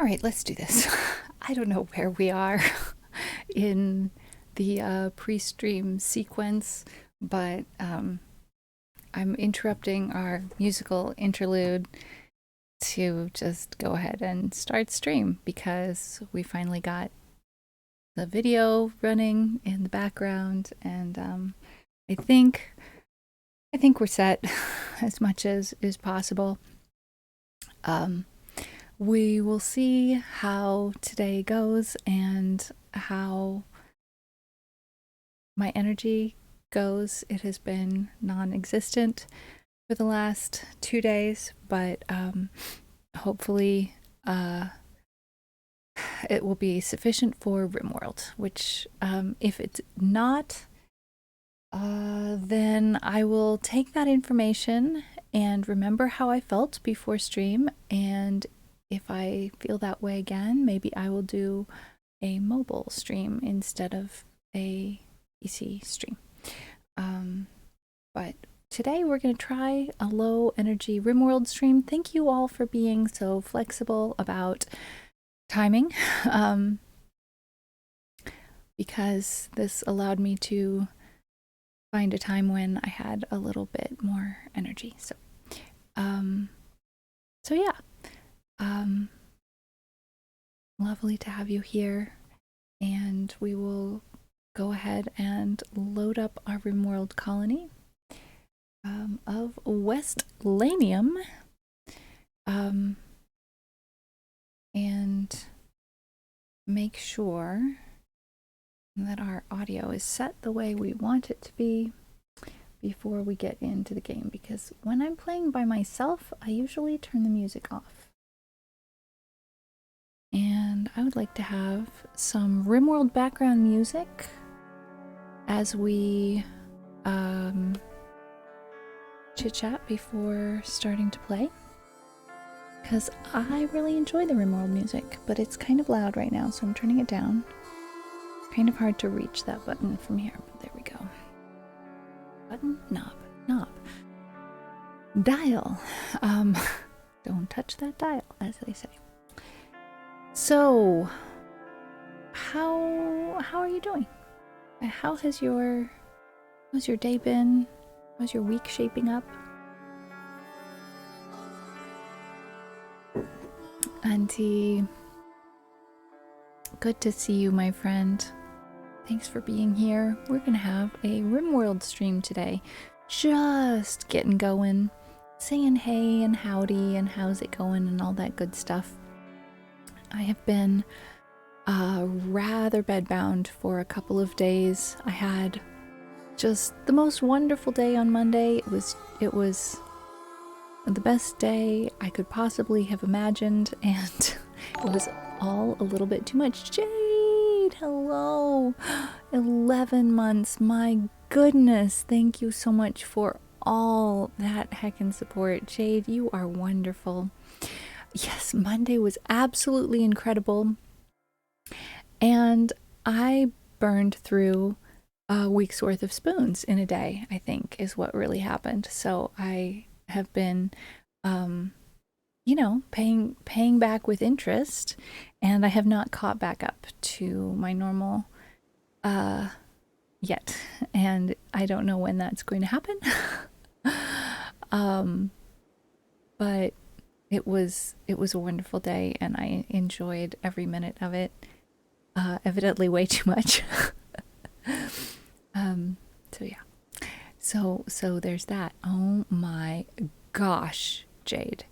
right, let's do this. I don't know where we are in the pre-stream sequence, but I'm interrupting our musical interlude to just go ahead and start stream because we finally got the video running in the background, and I think we're set as much as is possible. We will see how today goes and how my energy goes. It has been non-existent for the last 2 days, but hopefully it will be sufficient for RimWorld, which if it's not, then I will take that information and remember how I felt before stream, and if I feel that way again, maybe I will do a mobile stream instead of a PC stream. But today we're going to try a low energy RimWorld stream. Thank you all for being so flexible about timing, because this allowed me to find a time when I had a little bit more energy. So yeah. Lovely to have you here, and we will go ahead and load up our RimWorld colony of West Lanium, and make sure that our audio is set the way we want it to be before we get into the game, because when I'm playing by myself, I usually turn the music off. And I would like to have some RimWorld background music as we chit-chat before starting to play, because I really enjoy the RimWorld music, but it's kind of loud right now, so I'm turning it down. Kind of hard to reach that button from here, but there we go. Button, knob, dial. Don't touch that dial, as they say. So, how are you doing? How's your day been? How's your week shaping up? Auntie, good to see you, my friend. Thanks for being here. We're gonna have a RimWorld stream today. Just getting going, saying hey and howdy and how's it going and all that good stuff. I have been rather bedbound for a couple of days. I had just the most wonderful day on Monday. It was the best day I could possibly have imagined, and it was all a little bit too much. Jade, hello. 11 months, my goodness. Thank you so much for all that heckin' support. Jade, you are wonderful. Yes, Monday was absolutely incredible, and I burned through a week's worth of spoons in a day, I think, is what really happened. So I have been, paying back with interest, and I have not caught back up to my normal yet, and I don't know when that's going to happen. But it was a wonderful day, and I enjoyed every minute of it. Evidently way too much. So yeah. So there's that. Oh my gosh, Jade.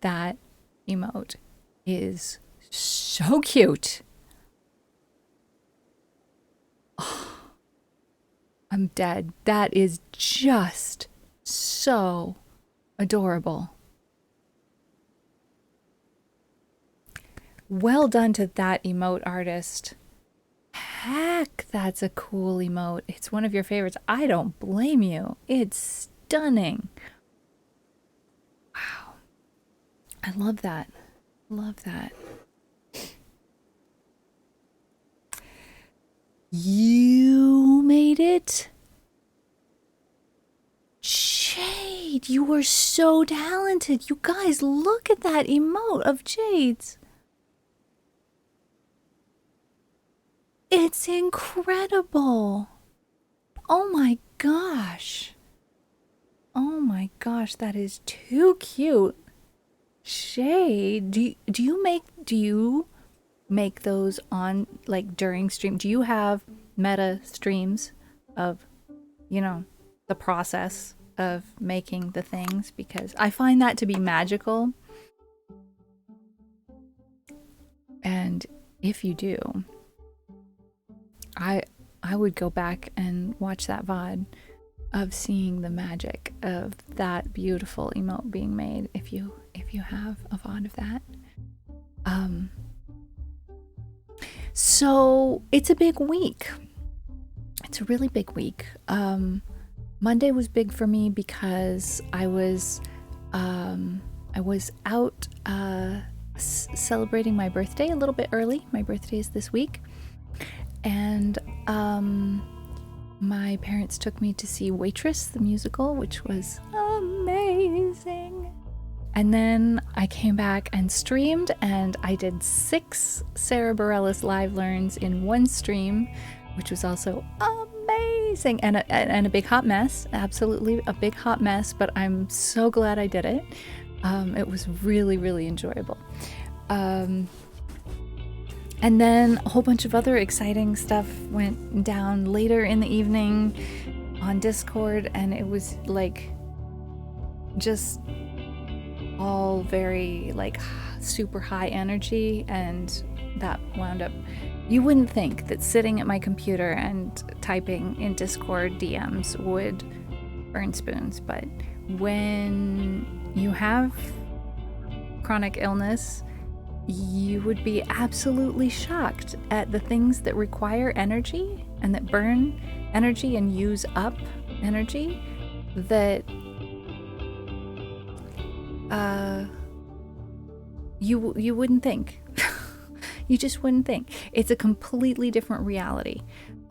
That emote is so cute. Oh, I'm dead. That is just so adorable. Well done to that emote artist. Heck, that's a cool emote. It's one of your favorites. I don't blame you. It's stunning. Wow. I love that. Love that. You made it? Jade, you were so talented. You guys, look at that emote of Jade's. It's incredible. Oh my gosh. Oh my gosh, that is too cute. Shay, do you make those on like during stream? Do you have meta streams of, you know, the process of making the things? Because I find that to be magical. And if you do, I would go back and watch that VOD of seeing the magic of that beautiful emote being made if you have a VOD of that. So it's a big week. It's a really big week. Monday was big for me because I was out celebrating my birthday a little bit early. My birthday is this week. And my parents took me to see Waitress, the musical, which was amazing. And then I came back and streamed, and I did 6 Sarah Bareilles live learns in one stream, which was also amazing, and a big hot mess. Absolutely a big hot mess, but I'm so glad I did it. It was really, really enjoyable. And then a whole bunch of other exciting stuff went down later in the evening on Discord, and it was like just all very like super high energy, and that wound up, you wouldn't think that sitting at my computer and typing in Discord DMs would burn spoons, but when you have chronic illness, you would be absolutely shocked at the things that require energy and that burn energy and use up energy that you wouldn't think. You just wouldn't think. It's a completely different reality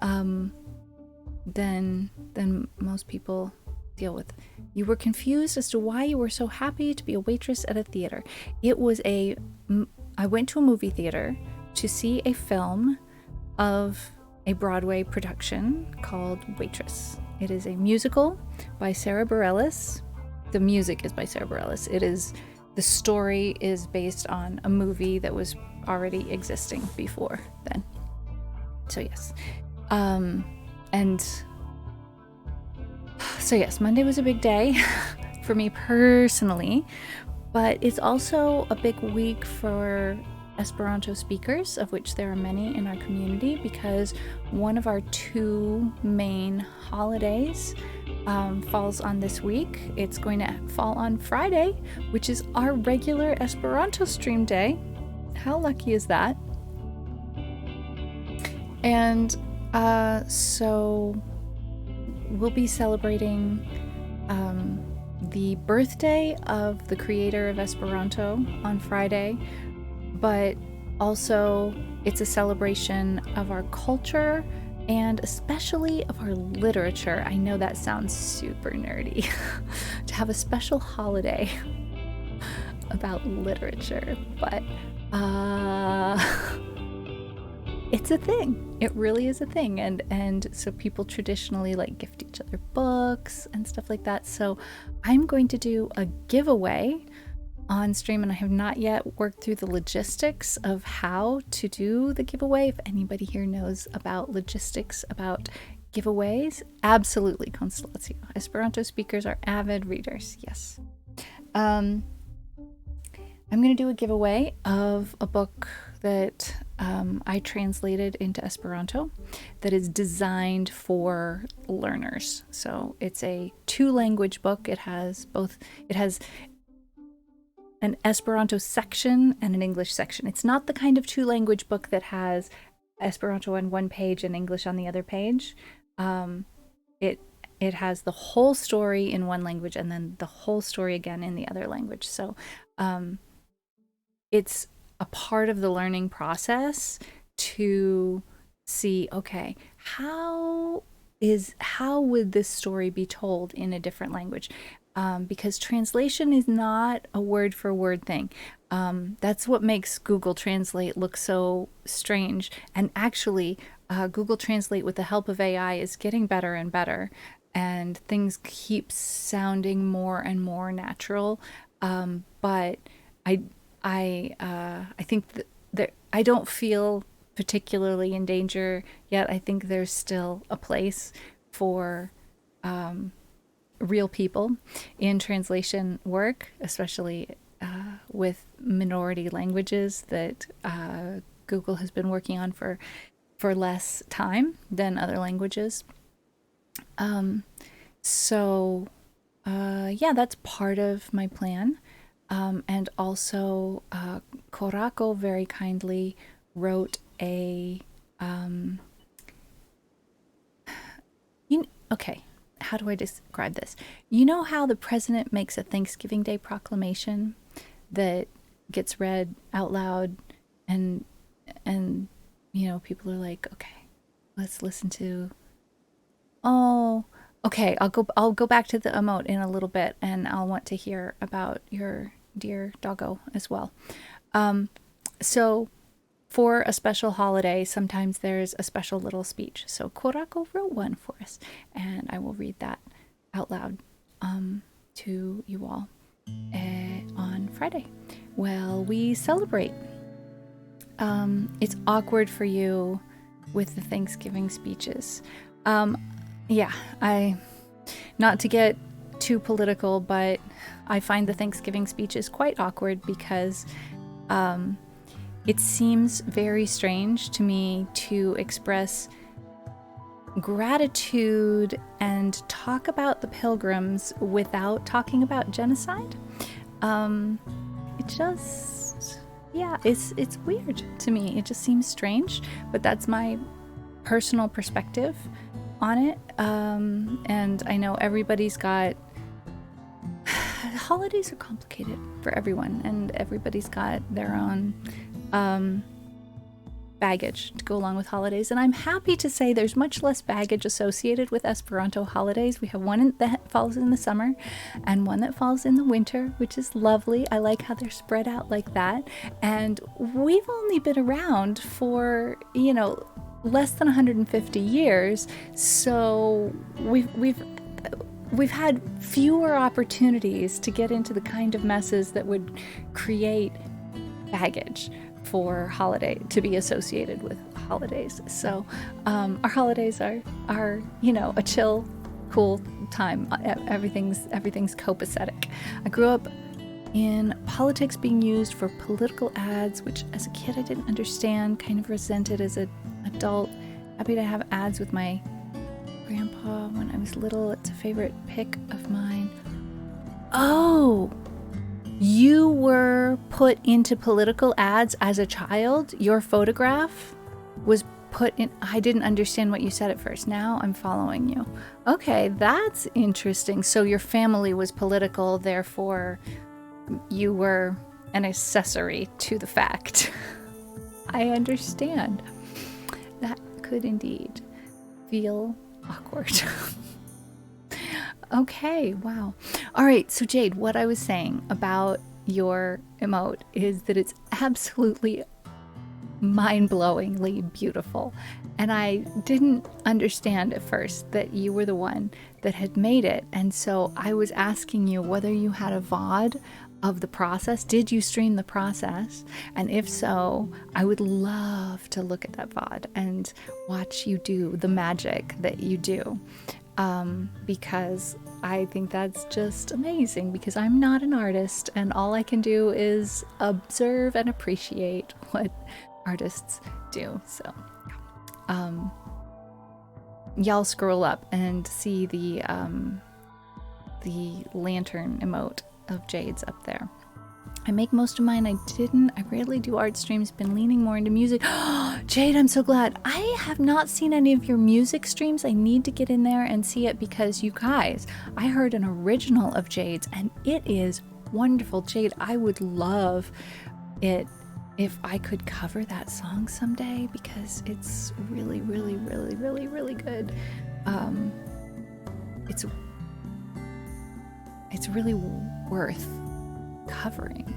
than most people deal with. You were confused as to why you were so happy to be a waitress at a theater. I went to a movie theater to see a film of a Broadway production called Waitress. It is a musical by Sarah Bareilles. The music is by Sarah Bareilles. The story is based on a movie that was already existing before then. So yes. So yes, Monday was a big day for me personally, but it's also a big week for Esperanto speakers, of which there are many in our community, because one of our 2 main holidays falls on this week. It's going to fall on Friday, which is our regular Esperanto stream day. How lucky is that? And so we'll be celebrating the birthday of the creator of Esperanto on Friday, but also it's a celebration of our culture and especially of our literature. I know that sounds super nerdy to have a special holiday about literature, but it's a thing. It really is a thing. And so people traditionally like gift each other books and stuff like that. So I'm going to do a giveaway on stream, and I have not yet worked through the logistics of how to do the giveaway. If anybody here knows about logistics about giveaways, absolutely, Constellatio. Esperanto speakers are avid readers, yes. I'm going to do a giveaway of a book that I translated into Esperanto that is designed for learners. So it's a 2-language book. It has an Esperanto section and an English section. It's not the kind of 2-language book that has Esperanto on one page and English on the other page. It has the whole story in one language and then the whole story again in the other language. So it's a part of the learning process to see, okay, how would this story be told in a different language? Because translation is not a word for word thing. That's what makes Google Translate look so strange. And actually, Google Translate with the help of AI is getting better and better, and things keep sounding more and more natural. But I think that I don't feel particularly in danger yet. I think there's still a place for real people in translation work, especially with minority languages that Google has been working on for less time than other languages. So yeah, that's part of my plan. And also, Korako very kindly wrote a okay, how do I describe this? You know how the president makes a Thanksgiving Day proclamation that gets read out loud, and you know, people are like, okay, let's listen to, oh, okay, I'll go back to the emote in a little bit, and I'll want to hear about your dear doggo as well. So for a special holiday, sometimes there's a special little speech. So Korako wrote one for us, and I will read that out loud to you all on Friday. Well, we celebrate. It's awkward for you with the Thanksgiving speeches. Yeah, not to get too political, but I find the Thanksgiving speeches quite awkward because it seems very strange to me to express gratitude and talk about the pilgrims without talking about genocide. It just, yeah, it's weird to me. It just seems strange, but that's my personal perspective on it. And I know everybody's got holidays are complicated for everyone, and everybody's got their own baggage to go along with holidays. And I'm happy to say there's much less baggage associated with Esperanto holidays. We have one that falls in the summer and one that falls in the winter, which is lovely. I like how they're spread out like that. And we've only been around for, you know, less than 150 years, so we've had fewer opportunities to get into the kind of messes that would create baggage for holiday to be associated with holidays. So our holidays are you know, a chill, cool time. Everything's copacetic. I grew up in politics being used for political ads, which as a kid I didn't understand, kind of resented as an adult. Happy to have ads with my grandpa when I was little. It's a favorite pick of mine. Oh, you were put into political ads as a child? Your photograph was put in? I didn't understand what you said at first. Now I'm following you. Okay, that's interesting. So your family was political, therefore you were an accessory to the fact. I understand. That could indeed feel awkward. Okay, wow. All right, so Jade, what I was saying about your emote is that it's absolutely mind-blowingly beautiful. And I didn't understand at first that you were the one that had made it. And so I was asking you whether you had a VOD of the process. Did you stream the process? And if so, I would love to look at that VOD and watch you do the magic that you do. Because I think that's just amazing, because I'm not an artist and all I can do is observe and appreciate what artists do. So y'all scroll up and see the lantern emote of Jade's up there. I make most of mine. I rarely do art streams, been leaning more into music. Jade, I'm so glad. I have not seen any of your music streams. I need to get in there and see it, because you guys, I heard an original of Jade's and it is wonderful. Jade, I would love it if I could cover that song someday, because it's really, really, really, really, really good. It's really worth covering.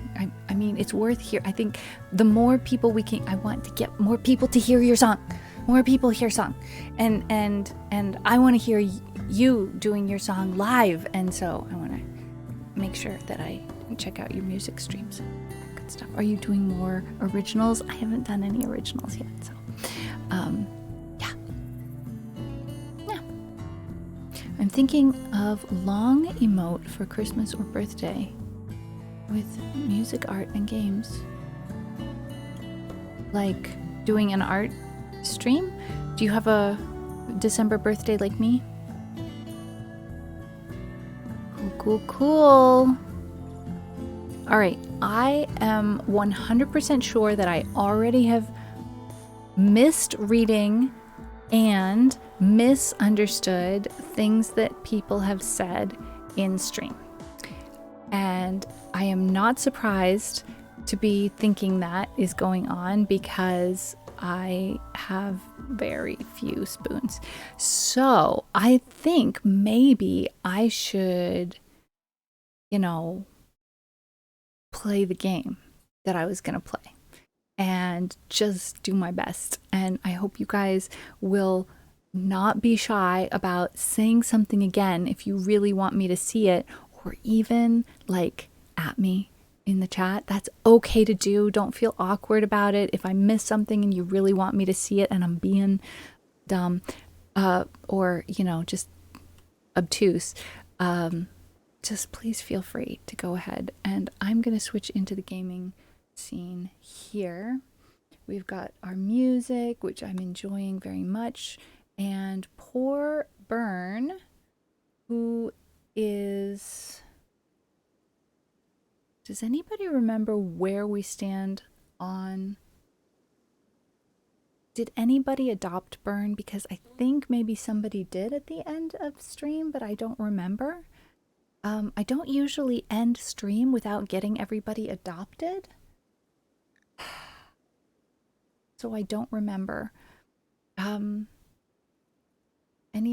I mean, it's worth I think the more people I want to get more people to hear your song. more people hear song, and I want to hear you doing your song live, and so I want to make sure that I check out your music streams, that good stuff. Are you doing more originals? I haven't done any originals yet, so yeah. I'm thinking of long emote for Christmas or birthday with music, art, and games. Like doing an art stream? Do you have a December birthday like me? Cool. All right, I am 100% sure that I already have missed reading and misunderstood things that people have said in stream. And I am not surprised to be thinking that is going on because I have very few spoons. So I think maybe I should, play the game that I was going to play and just do my best. And I hope you guys will not be shy about saying something again if you really want me to see it, or even like at me in the chat. That's okay to do. Don't feel awkward about it. If I miss something and you really want me to see it and I'm being dumb or just obtuse, just please feel free to go ahead. And I'm going to switch into the gaming scene here. We've got our music, which I'm enjoying very much, and poor Burn, who is... Does anybody remember where we stand on... Did anybody adopt Burn? Because I think maybe somebody did at the end of stream, but I don't remember. I don't usually end stream without getting everybody adopted. So I don't remember. Any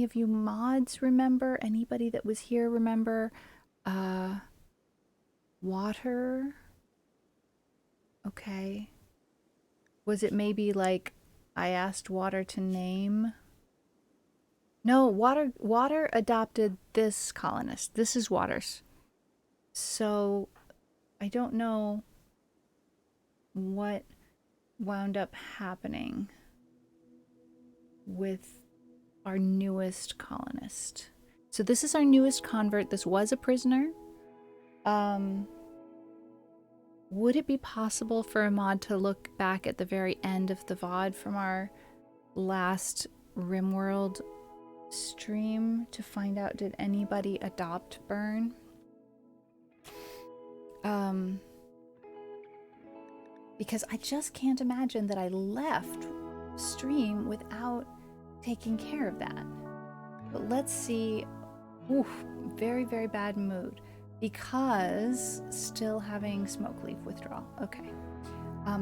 of you mods remember? Anybody that was here remember? Water? Okay. Was it maybe like I asked Water to name? No, Water adopted this colonist. This is Water's. So I don't know what wound up happening with our newest colonist. So this is our newest convert. This was a prisoner. Would it be possible for a mod to look back at the very end of the VOD from our last RimWorld stream to find out, did anybody adopt Burn? Because I just can't imagine that I left stream without taking care of that. But let's see. Oof, very, very bad mood because still having smoke leaf withdrawal. Okay.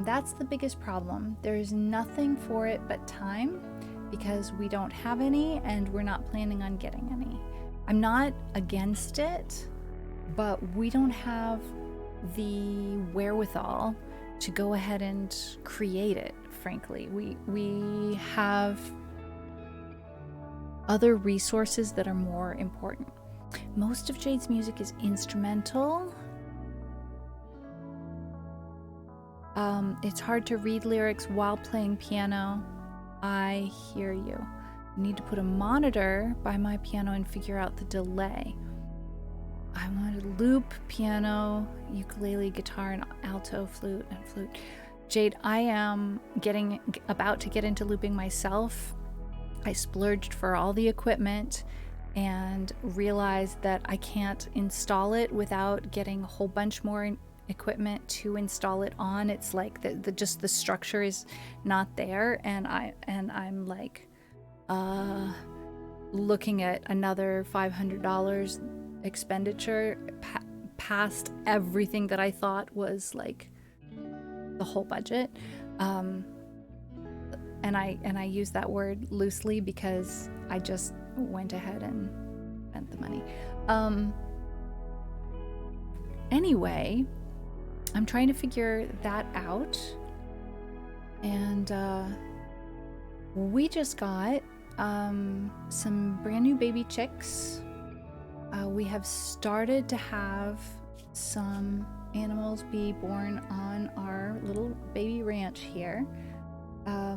That's the biggest problem. There's nothing for it but time because we don't have any and we're not planning on getting any. I'm not against it, but we don't have the wherewithal to go ahead and create it, frankly. We have other resources that are more important. Most of Jade's music is instrumental. It's hard to read lyrics while playing piano. I hear you. I need to put a monitor by my piano and figure out the delay. I want to loop piano, ukulele, guitar, and alto, flute, and flute. Jade, I am about to get into looping myself. I splurged for all the equipment and realized that I can't install it without getting a whole bunch more equipment to install it on. It's like the structure is not there, and I'm like looking at another $500 expenditure past everything that I thought was like the whole budget. And I use that word loosely because I just went ahead and spent the money. Anyway, I'm trying to figure that out, and We just got some brand new baby chicks. We have started to have some animals be born on our little baby ranch here.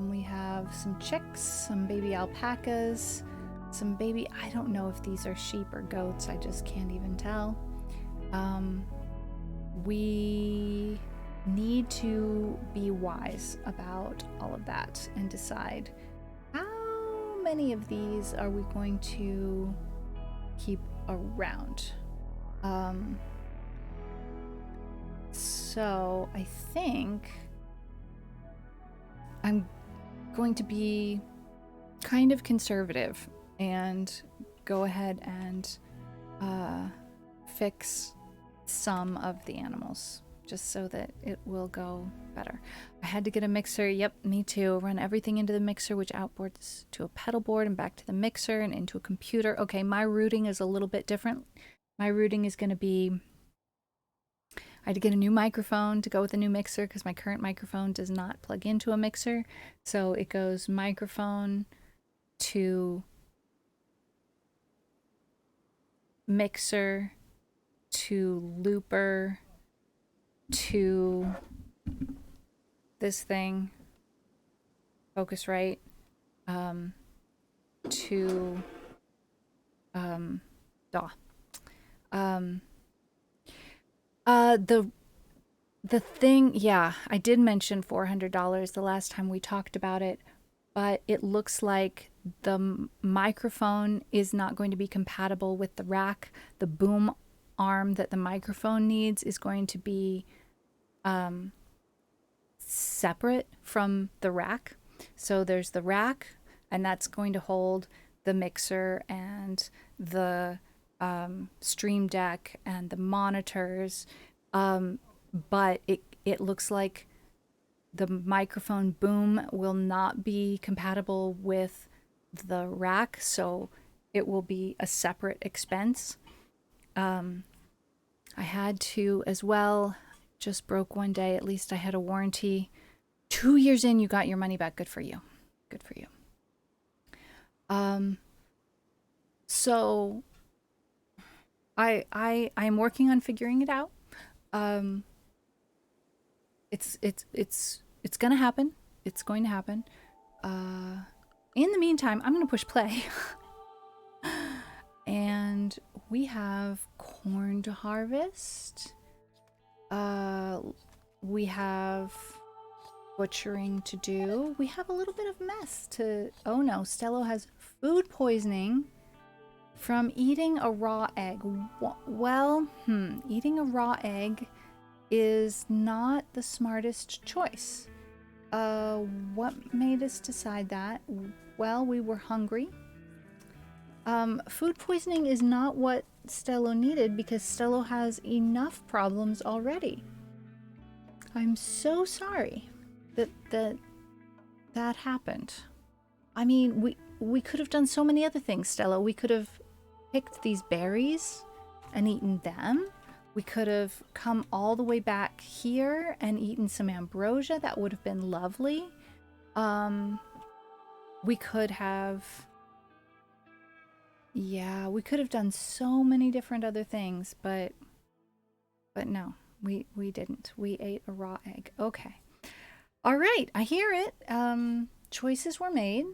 We have some chicks, some baby alpacas, some baby, I don't know if these are sheep or goats, I just can't even tell. We need to be wise about all of that and decide how many of these are we going to keep around. So I think I'm going to be kind of conservative and go ahead and fix some of the animals just so that it will go better. I had to get a mixer. Yep, me too. Run everything into the mixer, which outboards to a pedal board and back to the mixer and into a computer. Okay, my routing is a little bit different. My routing is going to be, I had to get a new microphone to go with the new mixer because my current microphone does not plug into a mixer. So it goes microphone to mixer to looper to this thing, Focusrite, to DAW. The thing, yeah, I did mention $400 the last time we talked about it, but it looks like the microphone is not going to be compatible with the rack. The boom arm that the microphone needs is going to be separate from the rack. So there's the rack, and that's going to hold the mixer and the stream deck and the monitors, but it looks like the microphone boom will not be compatible with the rack, so it will be a separate expense. I had to as well, just broke one day. At least I had a warranty. 2 years in, you got your money back. Good for you. Good for you. So I'm working on figuring it out. It's gonna happen. It's going to happen. In the meantime, I'm gonna push play. And we have corn to harvest. We have butchering to do. We have a little bit of mess to... Oh no, Stello has food poisoning from eating a raw egg. Well, eating a raw egg is not the smartest choice. What made us decide that? Well, we were hungry. Food poisoning is not what Stello needed because Stello has enough problems already. I'm so sorry that happened. I mean, we could have done so many other things, Stello. We could have picked these berries and eaten them. We could have come all the way back here and eaten some ambrosia. That would have been lovely. We could have... Yeah, we could have done so many different other things, but no, we didn't. We ate a raw egg. Okay. All right, I hear it. Choices were made.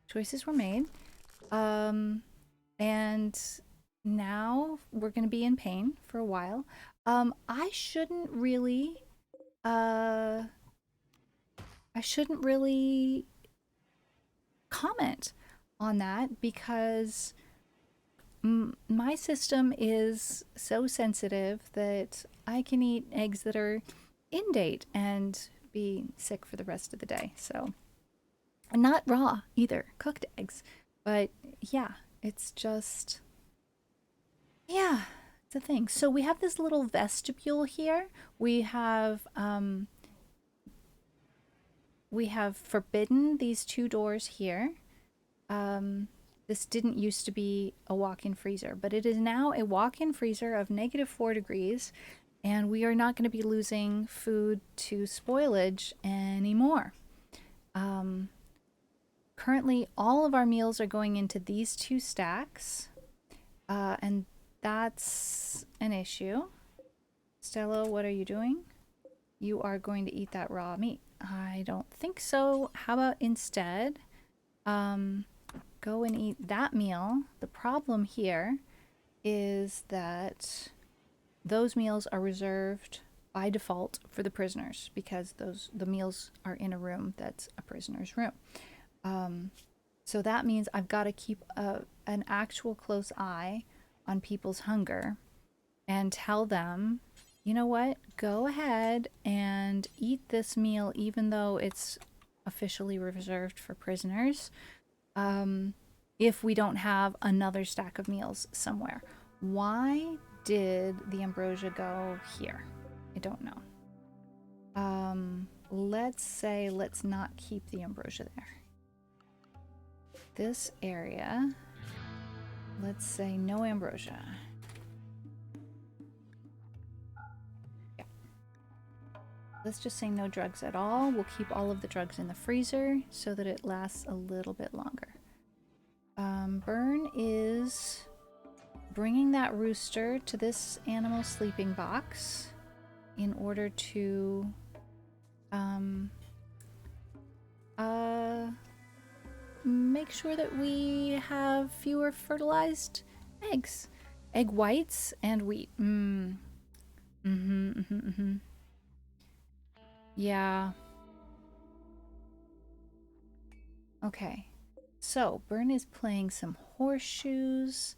Choices were made. And now we're going to be in pain for a while. I shouldn't really comment on that because my system is so sensitive that I can eat eggs that are in date and be sick for the rest of the day. So, and not raw either, cooked eggs. But yeah, it's just, yeah, it's a thing. So we have this little vestibule here. We have forbidden these two doors here. This didn't used to be a walk-in freezer, but it is now a walk-in freezer of -4 degrees, and we are not going to be losing food to spoilage anymore. Currently, all of our meals are going into these 2 stacks, and that's an issue. Stella, what are you doing? You are going to eat that raw meat. I don't think so. How about instead, go and eat that meal. The problem here is that those meals are reserved by default for the prisoners because the meals are in a room that's a prisoner's room. So that means I've got to keep an actual close eye on people's hunger and tell them, you know what, go ahead and eat this meal even though it's officially reserved for prisoners, if we don't have another stack of meals somewhere. Why did the ambrosia go here? I don't know. Let's not keep the ambrosia there. This area, let's say no ambrosia. Yeah. Let's just say no drugs at all. We'll keep all of the drugs in the freezer so that it lasts a little bit longer. Burn is bringing that rooster to this animal sleeping box in order to make sure that we have fewer fertilized eggs. Egg whites and wheat. Yeah. Okay. So, Burn is playing some horseshoes.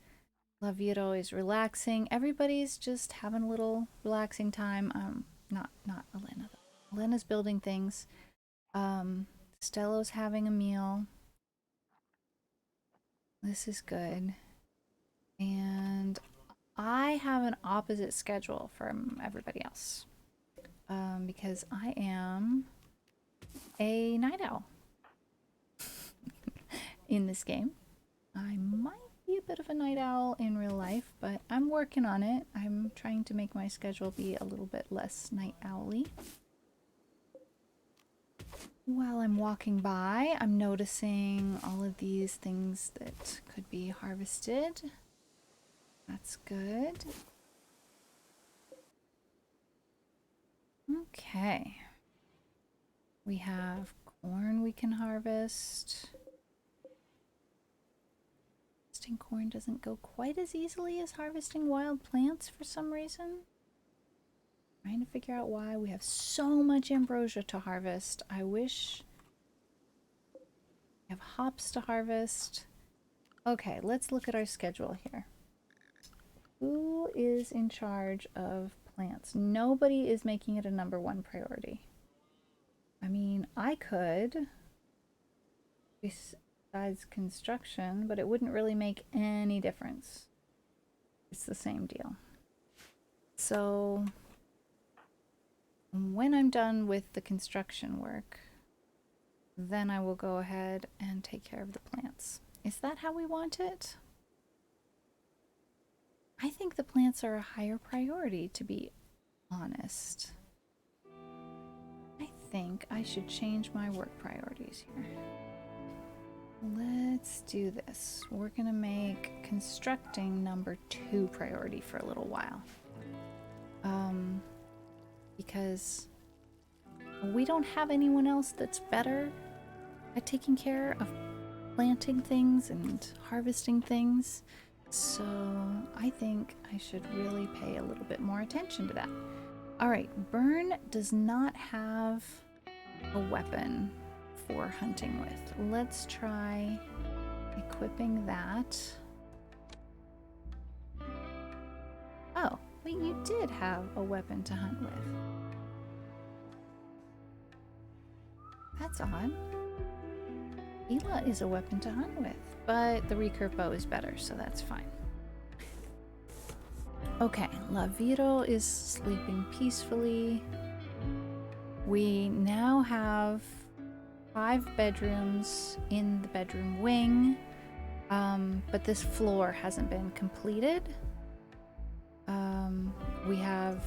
Laviro is relaxing. Everybody's just having a little relaxing time. Not Elena though. Elena's building things. Stello's having a meal. This is good. And I have an opposite schedule from everybody else. Because I am a night owl in this game. I might be a bit of a night owl in real life, but I'm working on it. I'm trying to make my schedule be a little bit less night owly. While I'm walking by, I'm noticing all of these things that could be harvested. That's good. Okay. We have corn we can harvest. Harvesting corn doesn't go quite as easily as harvesting wild plants for some reason. Trying to figure out why. We have so much ambrosia to harvest. I wish we have hops to harvest. Okay, let's look at our schedule here. Who is in charge of plants? Nobody is making it a #1 priority. I mean, I could, besides construction, but it wouldn't really make any difference. It's the same deal. So when I'm done with the construction work, then I will go ahead and take care of the plants. Is that how we want it? I think the plants are a higher priority, to be honest. I think I should change my work priorities here. Let's do this. We're gonna make constructing #2 priority for a little while. Because we don't have anyone else that's better at taking care of planting things and harvesting things. So I think I should really pay a little bit more attention to that. All right, Burn does not have a weapon for hunting with. Let's try equipping that. Oh, wait, you did have a weapon to hunt with. That's odd. Ela is a weapon to hunt with, but the recurve bow is better, so that's fine. Okay, Laviro is sleeping peacefully. We now have 5 bedrooms in the bedroom wing, but this floor hasn't been completed. We have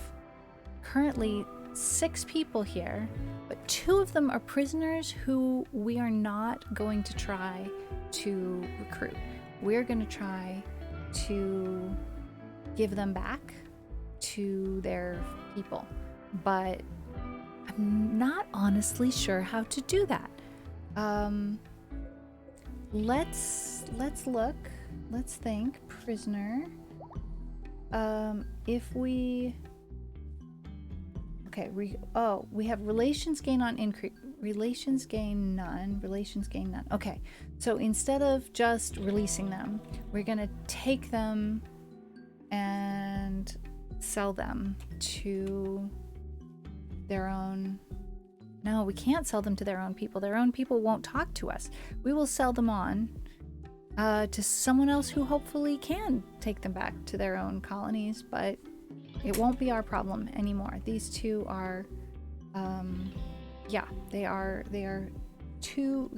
currently 6 people here, but 2 of them are prisoners who we are not going to try to recruit. We're going to try to give them back to their people, but I'm not honestly sure how to do that. Let's look. Let's think. Prisoner. If we... Okay, we have relations gain on increase. Relations gain none. Relations gain none. Okay, so instead of just releasing them, we're gonna take them and sell them to their own... No, we can't sell them to their own people. Their own people won't talk to us. We will sell them on to someone else who hopefully can take them back to their own colonies, but it won't be our problem anymore. These 2 are, yeah, they are to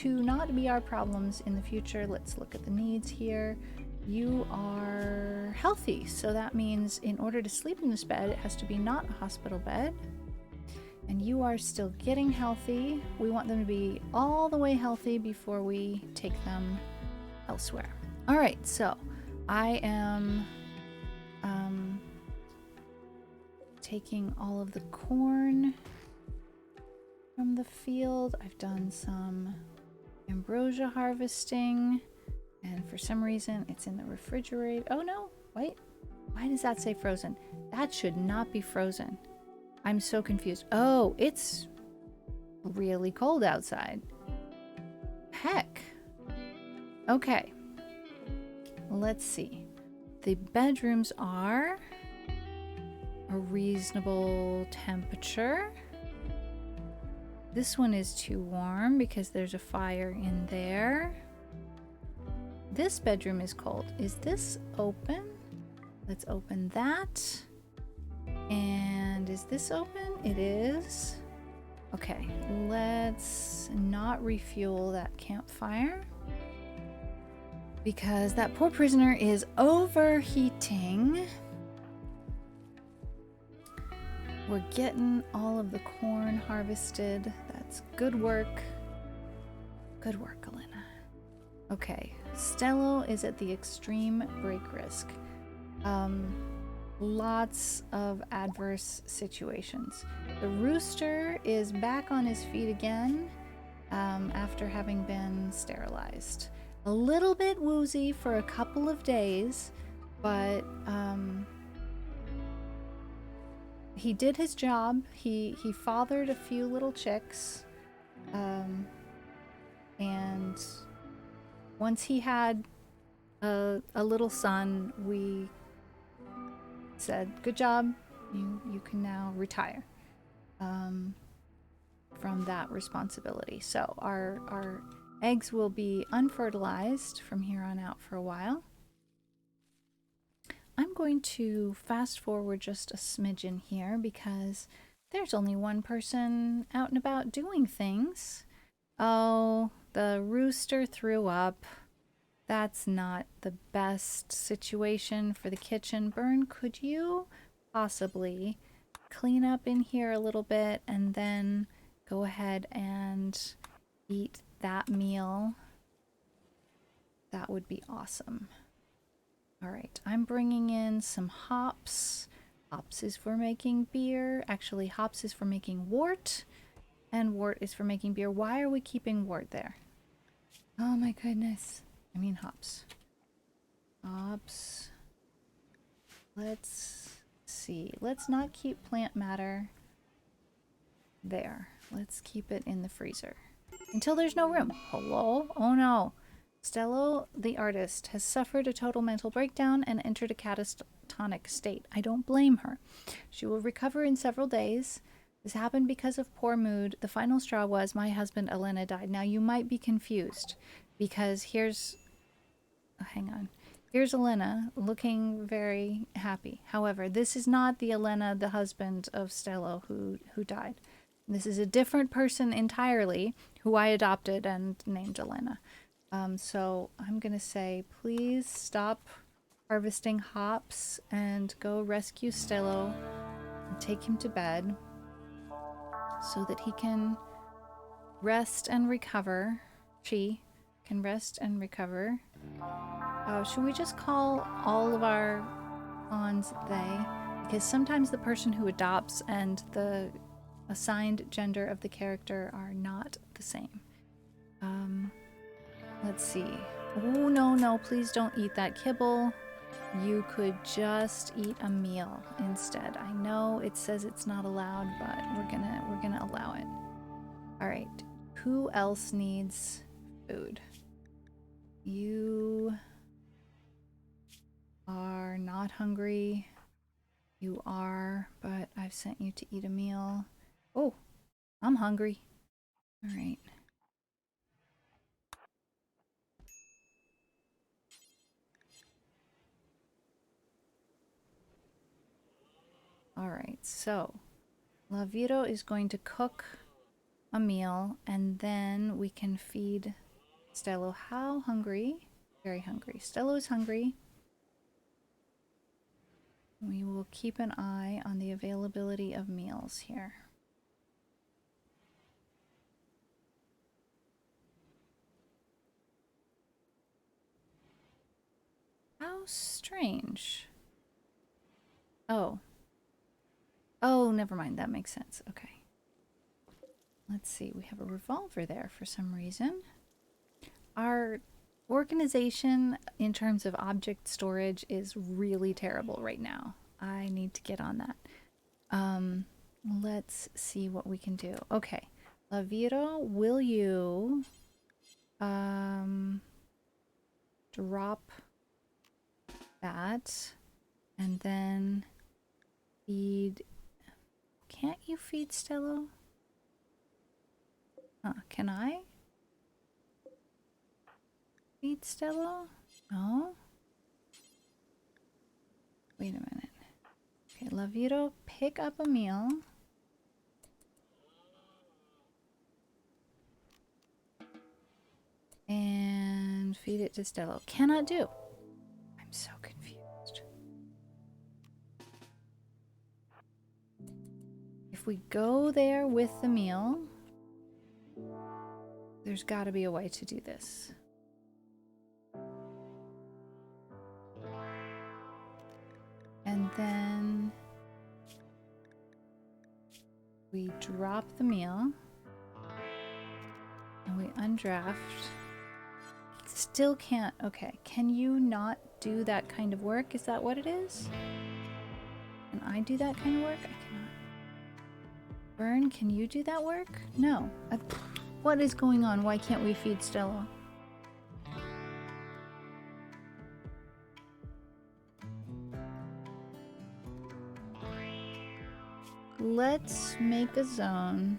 not be our problems in the future. Let's look at the needs here. You are healthy, so that means in order to sleep in this bed, it has to be not a hospital bed. And you are still getting healthy. We want them to be all the way healthy before we take them elsewhere. All right, so I am taking all of the corn from the field. I've done some ambrosia harvesting, and for some reason it's in the refrigerator. Oh no, wait, why does that say frozen? That should not be frozen. I'm so confused. Oh, it's really cold outside. Heck. Okay. Let's see. The bedrooms are a reasonable temperature. This one is too warm because there's a fire in there. This bedroom is cold. Is this open? Let's open that. And is this open? It is. Okay, let's not refuel that campfire because that poor prisoner is overheating. We're getting all of the corn harvested. That's good work. Good work, Elena. Okay, Stello is at the extreme break risk. Lots of adverse situations. The rooster is back on his feet again after having been sterilized. A little bit woozy for a couple of days, but he did his job. He fathered a few little chicks, and once he had a little son, we said, "Good job. You can now retire from that responsibility." So our eggs will be unfertilized from here on out for a while. I'm going to fast forward just a smidgen here because there's only one person out and about doing things. Oh, the rooster threw up. That's not the best situation for the kitchen. Bern, could you possibly clean up in here a little bit and then go ahead and eat that meal? That would be awesome. All right, I'm bringing in some hops. Hops is for making beer. Actually, hops is for making wort, and wort is for making beer. Why are we keeping wort there? Oh my goodness. I mean hops. Hops. Let's see. Let's not keep plant matter there. Let's keep it in the freezer until there's no room. Hello? Oh no. Stello, the artist, has suffered a total mental breakdown and entered a catatonic state. I don't blame her. She will recover in several days. This happened because of poor mood. The final straw was my husband, Elena, died. Now, you might be confused because here's... Oh, hang on. Here's Elena looking very happy. However, this is not the Elena, the husband of Stello, who died. This is a different person entirely who I adopted and named Elena. So I'm going to say, please stop harvesting hops and go rescue Stello. take him to bed so that he can rest and recover. She can rest and recover. Should we just call all of our pawns they? Because sometimes the person who adopts and the assigned gender of the character are not the same. Let's see. Oh, no, please don't eat that kibble. You could just eat a meal instead. I know it says it's not allowed, but we're gonna allow it. All right. Who else needs food? You are not hungry. You are, but I've sent you to eat a meal. Oh, I'm hungry. All right. All right, so Lavito is going to cook a meal and then we can feed Stello. How hungry? Very hungry. Stello is hungry. We will keep an eye on the availability of meals here. How strange. Oh. Oh, never mind. That makes sense. Okay. Let's see. We have a revolver there for some reason. Our organization in terms of object storage is really terrible right now. I need to get on that. Let's see what we can do. Okay. Laviro, will you drop that and then feed... Can't you feed Stello? Can I feed Stello? No? Wait a minute. Okay, Lavito, pick up a meal. And feed it to Stello. Cannot do. I'm so confused. If we go there with the meal, there's got to be a way to do this. And then we drop the meal and we undraft. Still can't. Okay, can you not do that kind of work? Is that what it is? Can I do that kind of work? I cannot. Vern, can you do that work? No. What is going on? Why can't we feed Stella? Let's make a zone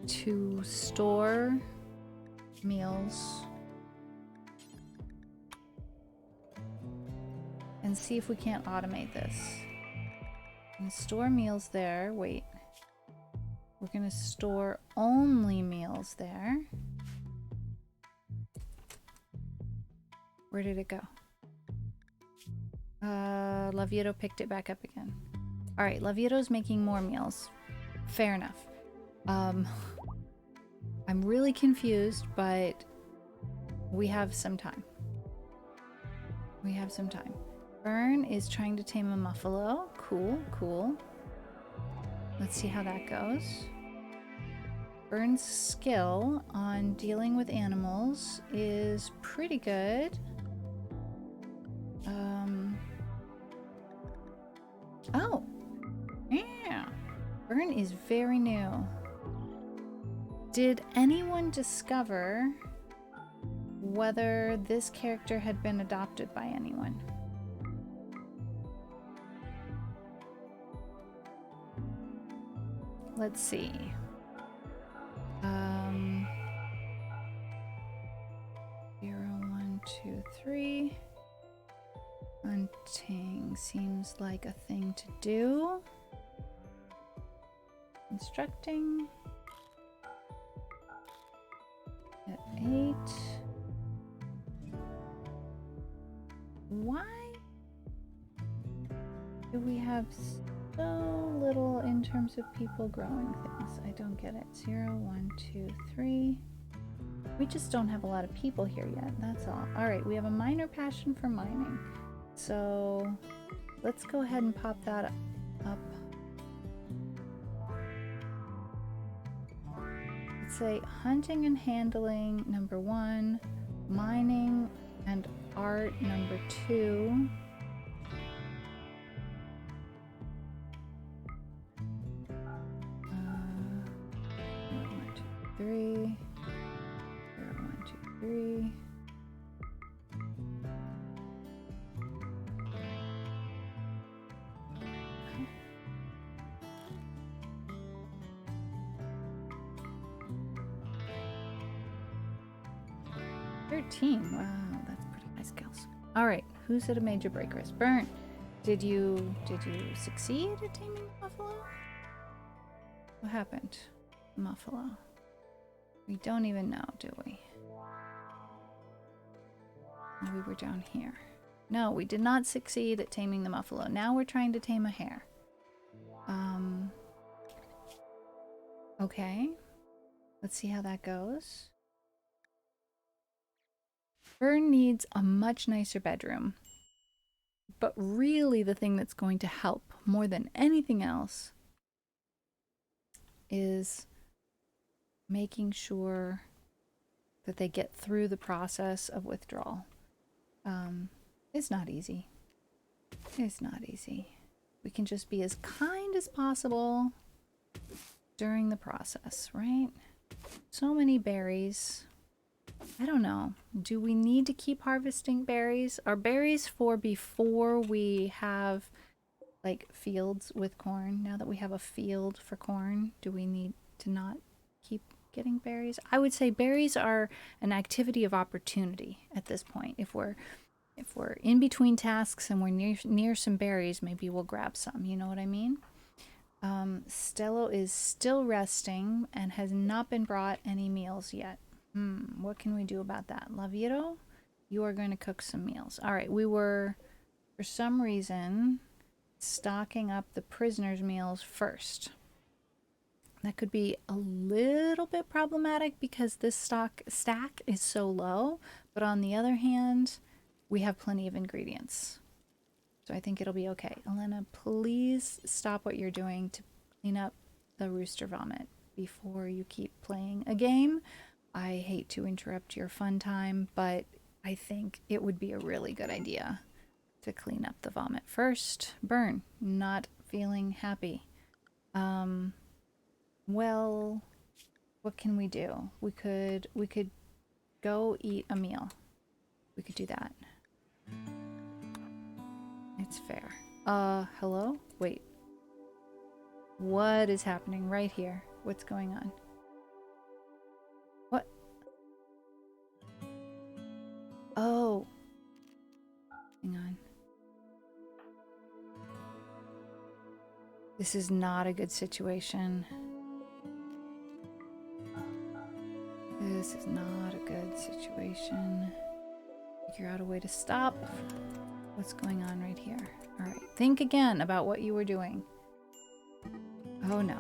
to store meals and see if we can't automate this. And store meals there. Wait. We're gonna store only meals there. Where did it go? Lavieto picked it back up again. Alright, Lavieto's making more meals. Fair enough. I'm really confused, but we have some time. We have some time. Vern is trying to tame a muffalo. Cool, cool. Let's see how that goes. Vern's skill on dealing with animals is pretty good. Oh! Yeah! Vern is very new. Did anyone discover whether this character had been adopted by anyone? Let's see. 0, 1, 2, 3. Hunting seems like a thing to do. Instructing. At 8. Why? Do we have so little in terms of people growing things? I don't get it. 0, 1, 2, 3. We just don't have a lot of people here yet, that's all. Alright, we have a minor passion for mining. So let's go ahead and pop that up. Let's say hunting and handling, number 1. Mining and art, number 2. 1, 2, 3. 0, 1, 2, 3. Wow, that's pretty high skills. All right, who's at a major break risk? Burnt. Did you succeed at taming the buffalo? What happened? Buffalo. We don't even know, do we? Oh, we were down here. No, we did not succeed at taming the buffalo. Now we're trying to tame a hare. Okay. Let's see how that goes. Fern needs a much nicer bedroom. But really the thing that's going to help more than anything else is making sure that they get through the process of withdrawal. It's not easy. It's not easy. We can just be as kind as possible during the process, right? So many berries. I don't know. Do we need to keep harvesting berries? Are berries for before we have like fields with corn? Now that we have a field for corn, do we need to not keep getting berries? I would say berries are an activity of opportunity at this point. If we're in between tasks and we're near some berries, maybe we'll grab some. You know what I mean? Stello is still resting and has not been brought any meals yet. What can we do about that? Laviro, you are going to cook some meals. All right, we were, for some reason, stocking up the prisoners' meals first. That could be a little bit problematic because this stack is so low, but on the other hand, we have plenty of ingredients. So I think it'll be okay. Elena, please stop what you're doing to clean up the rooster vomit before you keep playing a game. I hate to interrupt your fun time, but I think it would be a really good idea to clean up the vomit first. Burn, not feeling happy. Well, what can we do? We could go eat a meal. We could do that. It's fair. Hello? Wait. What is happening right here? What's going on? What? Oh. Hang on. This is not a good situation. This is not a good situation. Figure out a way to stop what's going on right here. All right. Think again about what you were doing. Oh no.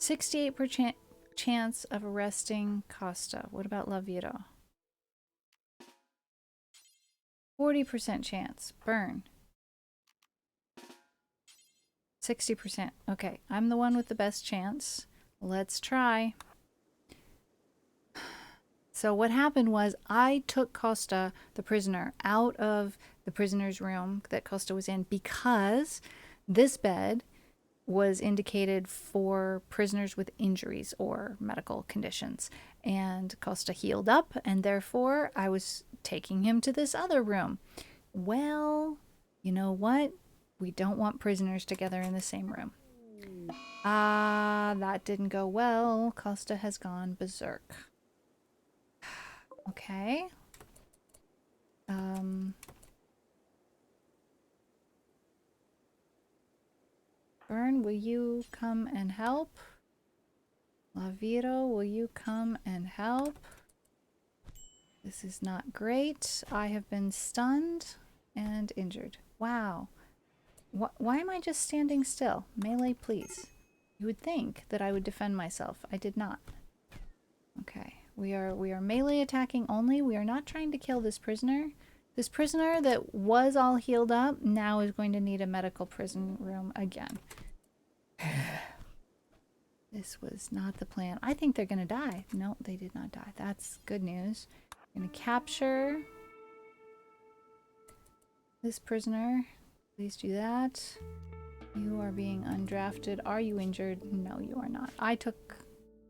68% chance of arresting Costa. What about Laviro? 40% chance. Burn. 60%. Okay, I'm the one with the best chance. Let's try. So what happened was I took Costa, the prisoner, out of the prisoner's room that Costa was in because this bed was indicated for prisoners with injuries or medical conditions. And Costa healed up, and therefore I was taking him to this other room. Well, you know what? We don't want prisoners together in the same room. That didn't go well. Costa has gone berserk. Okay. Burn, will you come and help? Lavito, will you come and help? This is not great. I have been stunned and injured. Wow. Why am I just standing still? Melee, please. You would think that I would defend myself. I did not. Okay. We are melee attacking only. We are not trying to kill this prisoner. This prisoner that was all healed up now is going to need a medical prison room again. This was not the plan. I think they're going to die. No, they did not die. That's good news. I'm going to capture this prisoner. Please do that. You are being undrafted. Are you injured? No, you are not. I took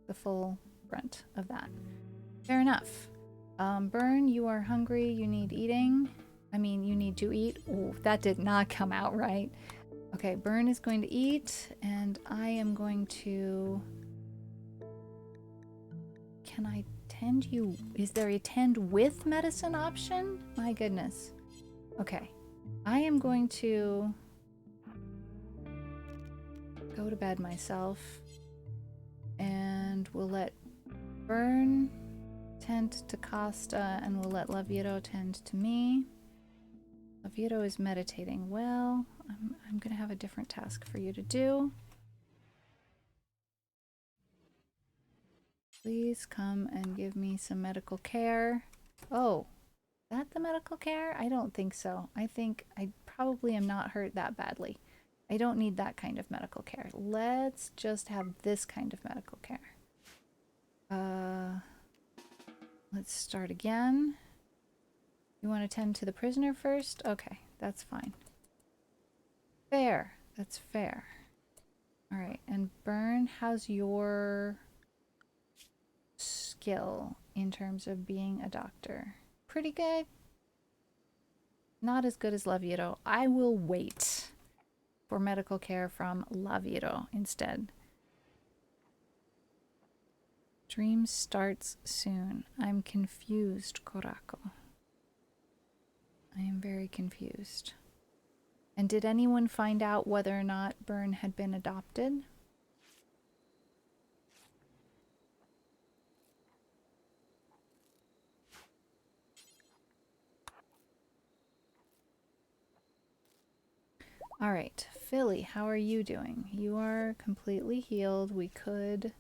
the full brunt of that. Fair enough. Burn, you are hungry. You need eating. I mean, you need to eat. Ooh, that did not come out right. Okay, Burn is going to eat, and I am going to... Can I tend you? Is there a tend with medicine option? My goodness. Okay. I am going to go to bed myself, and we'll let Burn tend to Costa, and we'll let Lavito tend to me. Lavito is meditating. Well, I'm going to have a different task for you to do. Please come and give me some medical care. Oh, is that the medical care? I don't think so. I think I probably am not hurt that badly. I don't need that kind of medical care. Let's just have this kind of medical care. Let's start again. You want to tend to the prisoner first? Okay, that's fine. Fair. That's fair. All right, and Burn, how's your skill in terms of being a doctor? Pretty good. Not as good as Lavito. I will wait for medical care from Lavito instead. Dream starts soon. I'm confused, Korako. I am very confused. And did anyone find out whether or not Burn had been adopted? All right, Philly, how are you doing? You are completely healed. We could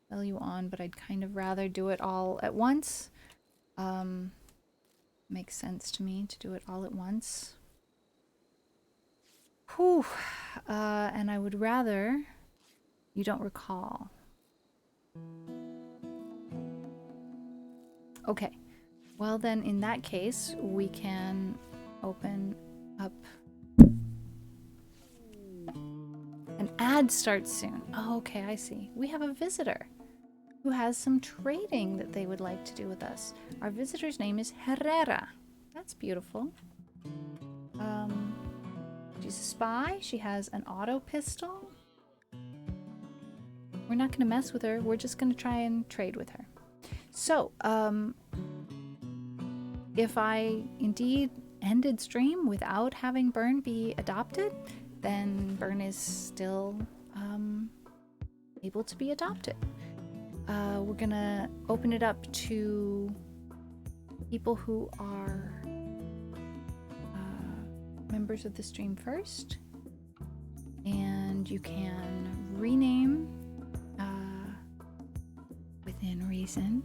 spell you on, but I'd kind of rather do it all at once. Makes sense to me to do it all at once. Whew. And I would rather you don't recall. Okay. Well, then in that case, we can open up. An ad starts soon. Oh, okay, I see. We have a visitor who has some trading that they would like to do with us. Our visitor's name is Herrera. That's beautiful. She's a spy. She has an auto pistol. We're not going to mess with her. We're just going to try and trade with her. So, if I indeed ended stream without having Burn be adopted, then Burn is still able to be adopted. We're gonna open it up to people who are members of the stream first, and you can rename within reason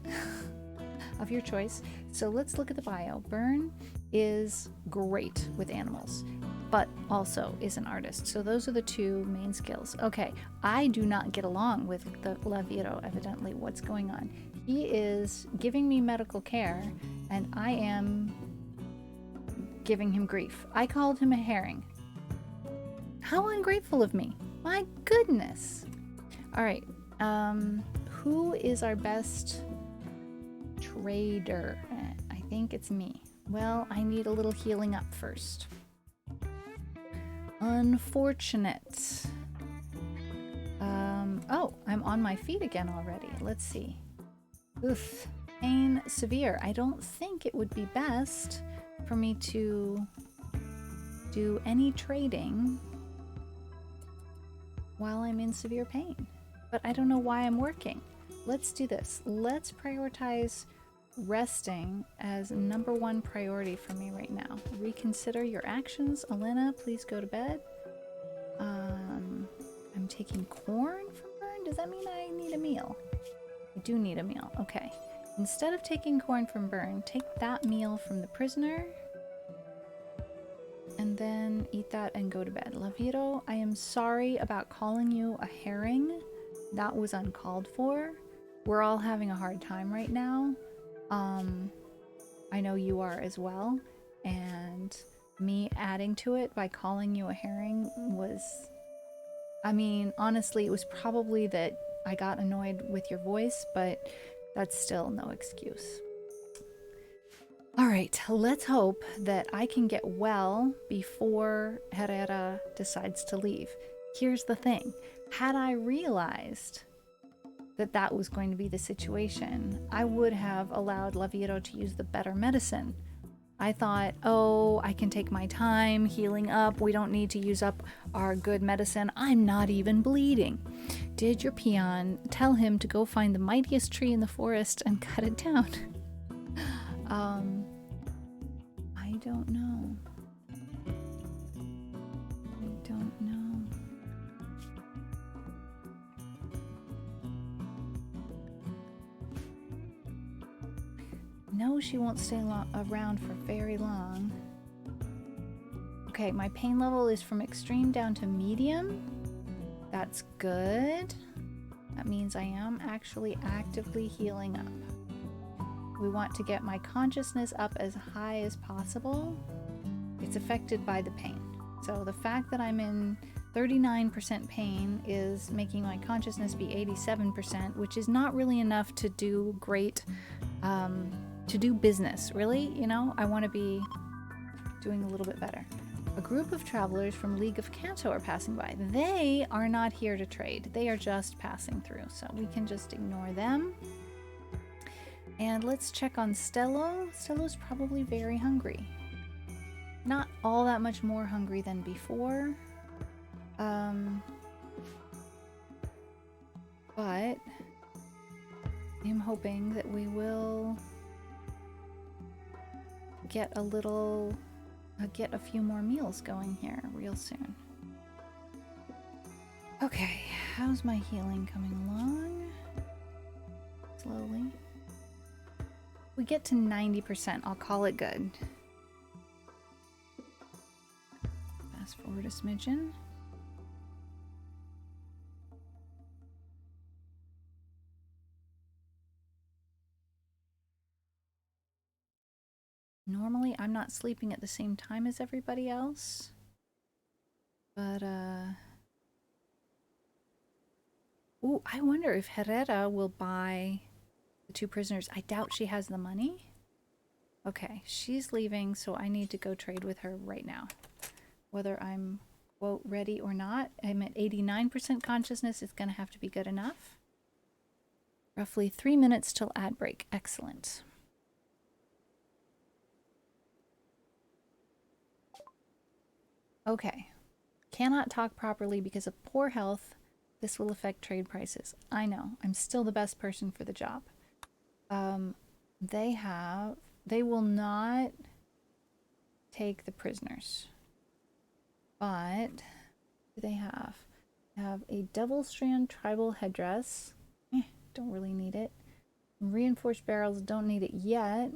of your choice. So let's look at the bio. Burn is great with animals, but also is an artist. So those are the two main skills. Okay, I do not get along with the Lavito, evidently. What's going on? He is giving me medical care, and I am giving him grief. I called him a herring. How ungrateful of me. My goodness. All right, who is our best trader? I think it's me. Well, I need a little healing up first. Unfortunate. Oh, I'm on my feet again already. Let's see. Oof. Pain severe. I don't think it would be best for me to do any trading while I'm in severe pain. But I don't know why I'm working. Let's do this. Let's prioritize resting as #1 priority for me right now. Reconsider your actions. Elena, please go to bed. I'm taking corn from Burn. Does that mean I need a meal? I do need a meal. Okay. Instead of taking corn from Burn, take that meal from the prisoner and then eat that and go to bed. Laviro, I am sorry about calling you a herring. That was uncalled for. We're all having a hard time right now. I know you are as well. And me adding to it by calling you a herring was... I mean, honestly, it was probably that I got annoyed with your voice, but that's still no excuse. All right, let's hope that I can get well before Herrera decides to leave. Here's the thing. Had I realized that that was going to be the situation, I would have allowed Laviro to use the better medicine. I thought, oh, I can take my time healing up. We don't need to use up our good medicine. I'm not even bleeding. Did your peon tell him to go find the mightiest tree in the forest and cut it down? I don't know. I don't know. No, she won't stay around for very long. Okay, my pain level is from extreme down to medium. That's good. That means I am actually actively healing up. We want to get my consciousness up as high as possible. It's affected by the pain. So the fact that I'm in 39% pain is making my consciousness be 87%, which is not really enough to do great, to do business, really. You know, I want to be doing a little bit better. A group of travelers from League of Kanto are passing by. They are not here to trade. They are just passing through, so we can just ignore them. And let's check on Stello. Stello's probably very hungry. Not all that much more hungry than before. But I'm hoping that we will get a few more meals going here real soon. Okay, how's my healing coming along? Slowly. We get to 90%, I'll call it good. Fast forward a smidgen. Normally, I'm not sleeping at the same time as everybody else. But, ooh, I wonder if Herrera will buy the 2 prisoners. I doubt she has the money. Okay, she's leaving, so I need to go trade with her right now. Whether I'm, quote, ready or not. I'm at 89% consciousness. It's going to have to be good enough. Roughly 3 minutes till ad break. Excellent. Okay. Cannot talk properly because of poor health. This will affect trade prices. I know. I'm still the best person for the job. They will not take the prisoners. But what do they have? They have a double strand tribal headdress. Don't really need it. Reinforced barrels, don't need it yet.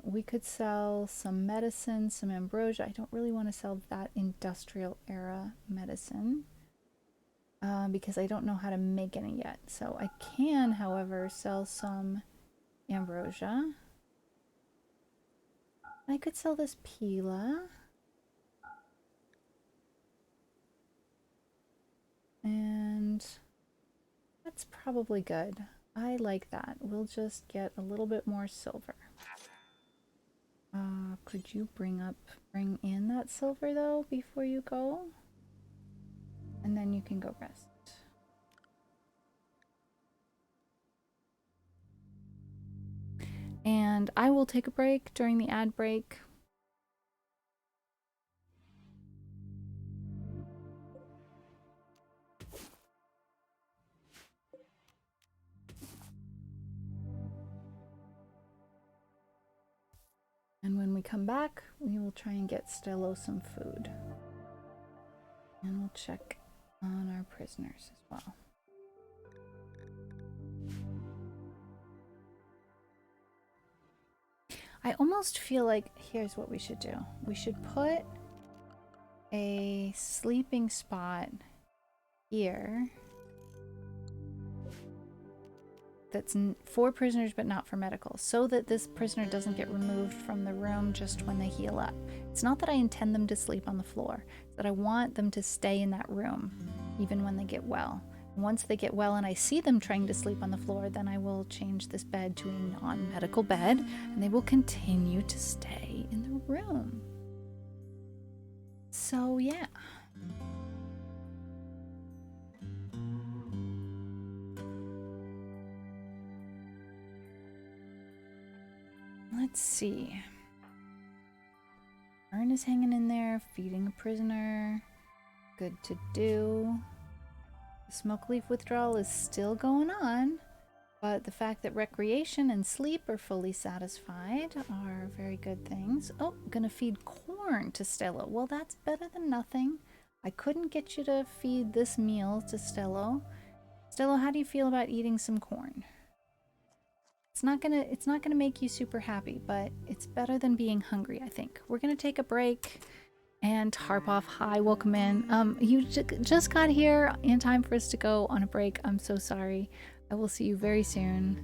We could sell some medicine, some ambrosia. I don't really want to sell that industrial era medicine because I don't know how to make any yet. So I can, however, sell some ambrosia. I could sell this pila. And that's probably good. I like that. We'll just get a little bit more silver. Could you bring in that silver though before you go? And then you can go rest. And I will take a break during the ad break. come back, we will try and get Stello some food. And we'll check on our prisoners as well. I almost feel like, here's what we should do. We should put a sleeping spot here that's for prisoners but not for medical, so that this prisoner doesn't get removed from the room just when they heal up. It's not that I intend them to sleep on the floor, it's that I want them to stay in that room even when they get well. Once they get well and I see them trying to sleep on the floor, then I will change this bed to a non-medical bed, and they will continue to stay in the room. So yeah. Let's see. Ern is hanging in there, feeding a prisoner. Good to do. The smoke leaf withdrawal is still going on, but the fact that recreation and sleep are fully satisfied are very good things. Oh, gonna feed corn to Stello. Well, that's better than nothing. I couldn't get you to feed this meal to Stello. Stello, how do you feel about eating some corn? It's not gonna make you super happy, but it's better than being hungry, I think. We're gonna take a break. And Harpoff, hi, welcome in. You just got here in time for us to go on a break. I'm so sorry. I will see you very soon.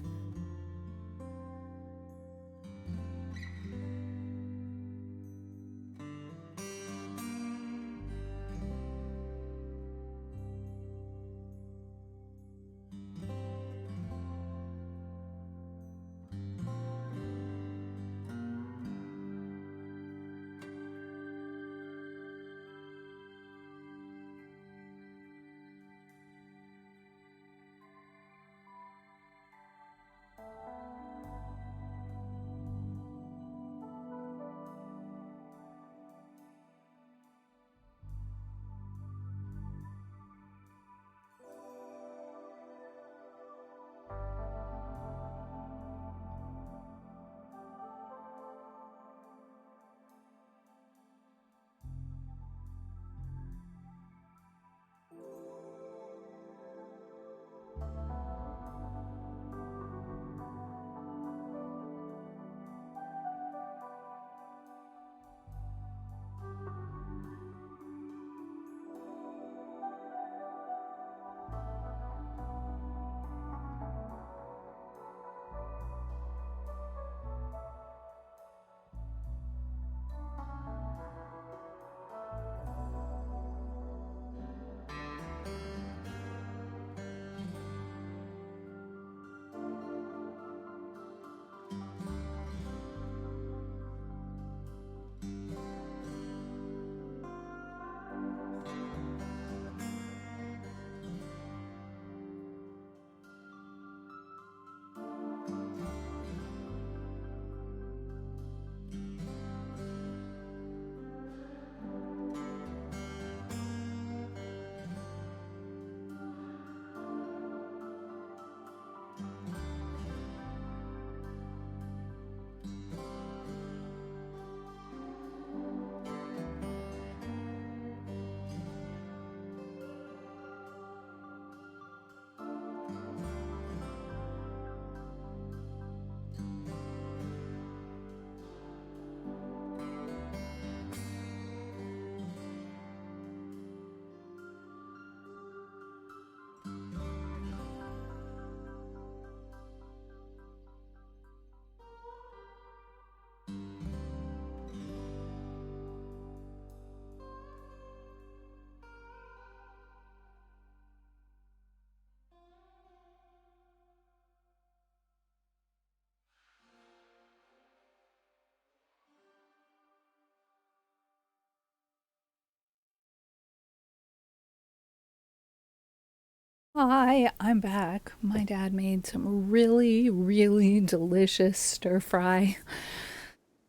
Hi, I'm back. My dad made some really, really delicious stir fry.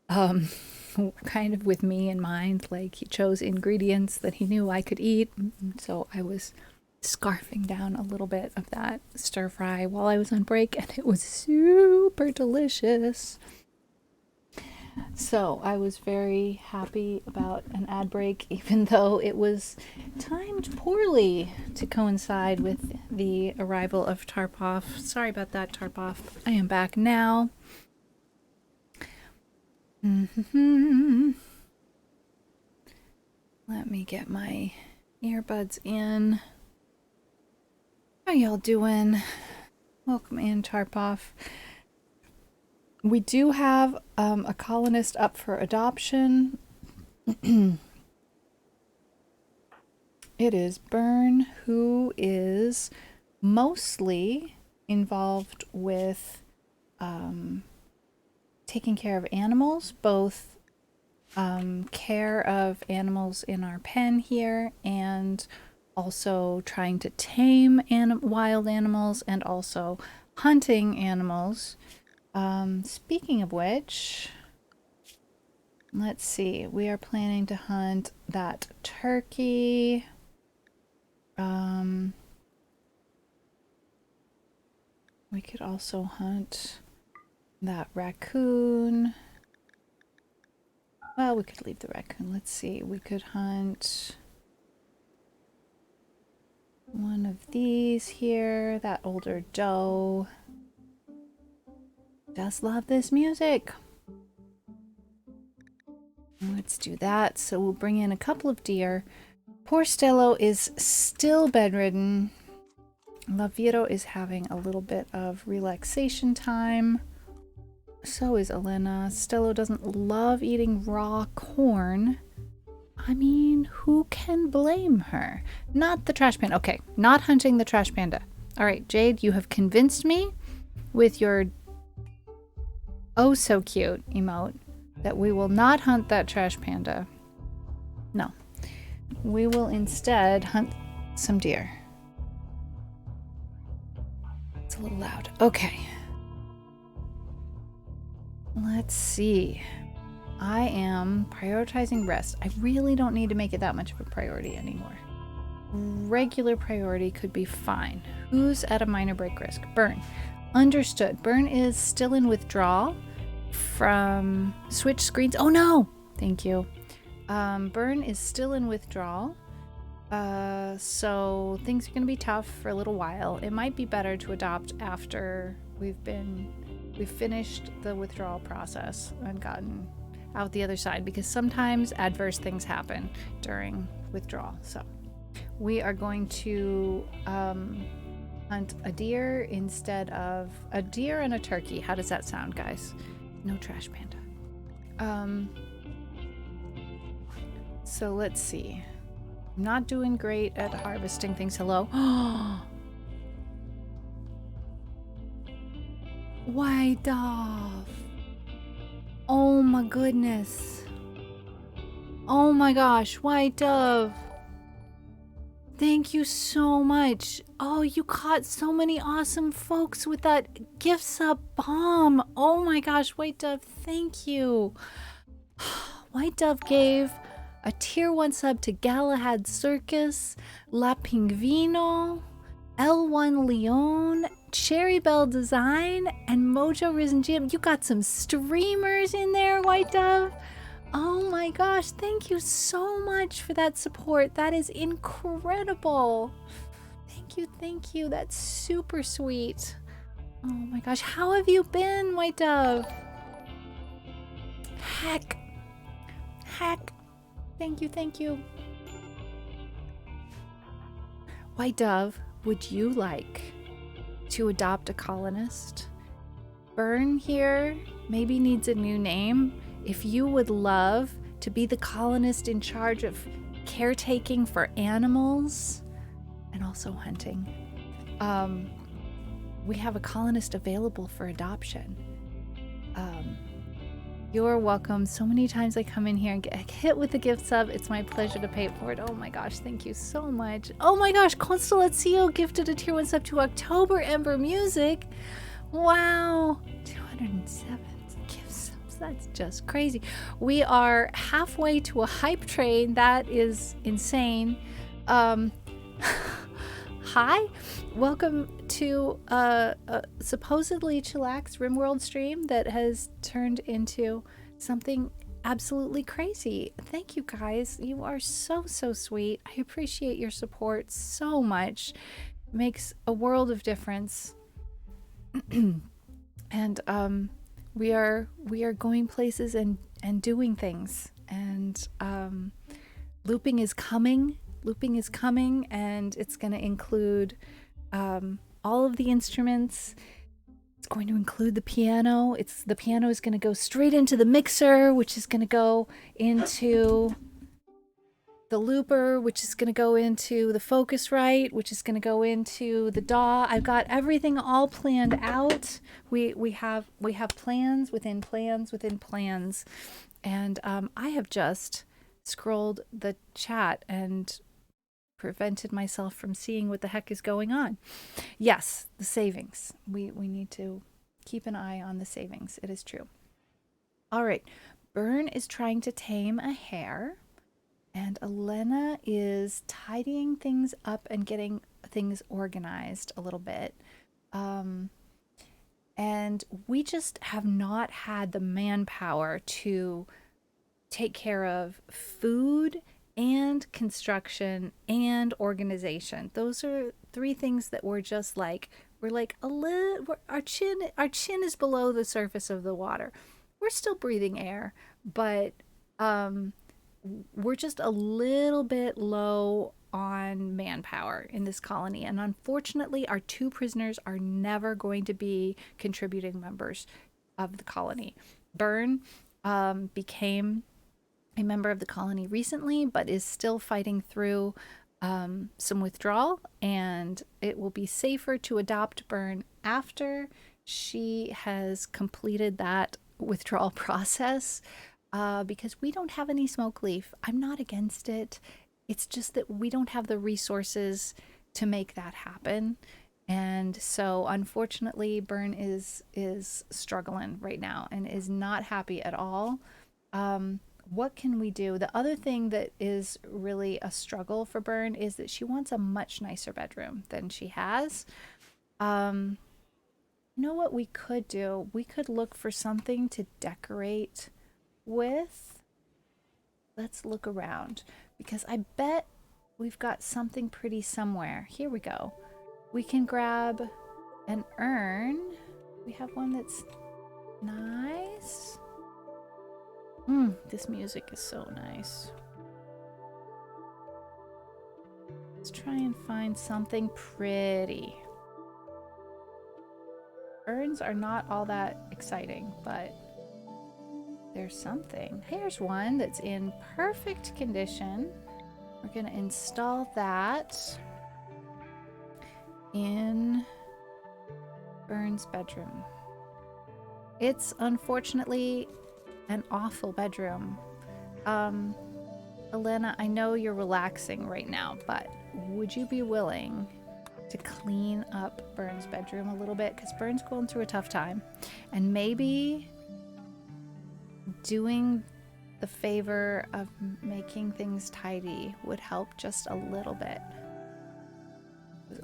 Kind of with me in mind, like he chose ingredients that he knew I could eat. So I was scarfing down a little bit of that stir fry while I was on break, and it was super delicious. So I was very happy about an ad break, even though it was timed poorly to coincide with the arrival of Tarpoff. Sorry about that, Tarpoff. I am back now. Let me get my earbuds in. How y'all doing? Welcome in, Tarpoff. We do have a colonist up for adoption. It is Byrne, who is mostly involved with taking care of animals, both care of animals in our pen here and also trying to tame wild animals and also hunting animals. Speaking of which, let's see, we are planning to hunt that turkey. We could also hunt that raccoon. Well, we could leave the raccoon. Let's see, we could hunt one of these here, that older doe. Just love this music. Let's do that. So we'll bring in a couple of deer. Poor Stello is still bedridden. Laviro is having a little bit of relaxation time. So is Elena. Stello doesn't love eating raw corn. I mean, who can blame her? Not the trash panda. Okay, not hunting the trash panda. All right, Jade, you have convinced me with your oh so cute emote that we will not hunt that trash panda. No. We will instead hunt some deer. It's a little loud. Okay. Let's see. I am prioritizing rest. I really don't need to make it that much of a priority anymore. Regular priority could be fine. Who's at a minor break risk? Byrne. Understood. Byrne is still in withdrawal from switch screens. Oh no! Thank you. Byrne is still in withdrawal. So things are going to be tough for a little while. It might be better to adopt after we've finished the withdrawal process and gotten out the other side, because sometimes adverse things happen during withdrawal. So we are going to hunt a deer instead of a deer and a turkey. How does that sound, guys? No trash panda. So let's see. I'm not doing great at harvesting things. Hello. White dove. Oh my goodness. Oh my gosh, white dove. Thank you so much. Oh, you caught so many awesome folks with that gift sub bomb. Oh my gosh, White Dove, thank you. White Dove gave a tier 1 sub to Galahad Circus, La Pingvino, L1 Leon, Cherry Bell Design, and Mojo Risen Gym. You got some streamers in there, White Dove. Oh my gosh, thank you so much for that support. That is incredible. Thank you. That's super sweet. Oh my gosh, how have you been, White Dove? Heck. Thank you. White Dove, would you like to adopt a colonist? Byrne here maybe needs a new name. If you would love to be the colonist in charge of caretaking for animals and also hunting, we have a colonist available for adoption. You're welcome. So many times I come in here and get hit with a gift sub. It's my pleasure to pay it forward. Oh my gosh, thank you so much. Oh my gosh, Constellazio gifted a tier 1 sub to October Ember Music. Wow, 207 gift subs. That's just crazy. We are halfway to a hype train. That is insane. Hi, welcome to supposedly chillax RimWorld stream that has turned into something absolutely crazy. Thank you guys. You are so, so sweet. I appreciate your support so much. It makes a world of difference. And we are going places and doing things. And looping is coming. Looping is coming, and it's going to include all of the instruments. It's going to include the piano. The piano is going to go straight into the mixer, which is going to go into the looper, which is going to go into the Focusrite, which is going to go into the DAW. I've got everything all planned out. We have plans within plans within plans, and I have just scrolled the chat and prevented myself from seeing what the heck is going on. Yes, the savings. We need to keep an eye on the savings. It is true. All right. Bern is trying to tame a hare, and Elena is tidying things up and getting things organized a little bit. And we just have not had the manpower to take care of food and construction and organization. Those are three things that we're just like, we're like a little, our chin is below the surface of the water. We're still breathing air, but we're just a little bit low on manpower in this colony. And unfortunately, our two prisoners are never going to be contributing members of the colony. Bern became a member of the colony recently, but is still fighting through some withdrawal, and it will be safer to adopt Bern after she has completed that withdrawal process, because we don't have any smoke leaf. I'm not against it. It's just that we don't have the resources to make that happen. And so unfortunately, Bern is struggling right now and is not happy at all. What can we do? The other thing that is really a struggle for Bern is that she wants a much nicer bedroom than she has. You know what we could do? We could look for something to decorate with. Let's look around, because I bet we've got something pretty somewhere. Here we go. We can grab an urn. We have one that's nice. This music is so nice. Let's try and find something pretty. Urns are not all that exciting, but there's something. Here's one that's in perfect condition. We're gonna install that in Bern's bedroom. It's unfortunately an awful bedroom. Elena, I know you're relaxing right now, but would you be willing to clean up Bern's bedroom a little bit? Because Bern's going through a tough time, and maybe doing the favor of making things tidy would help just a little bit.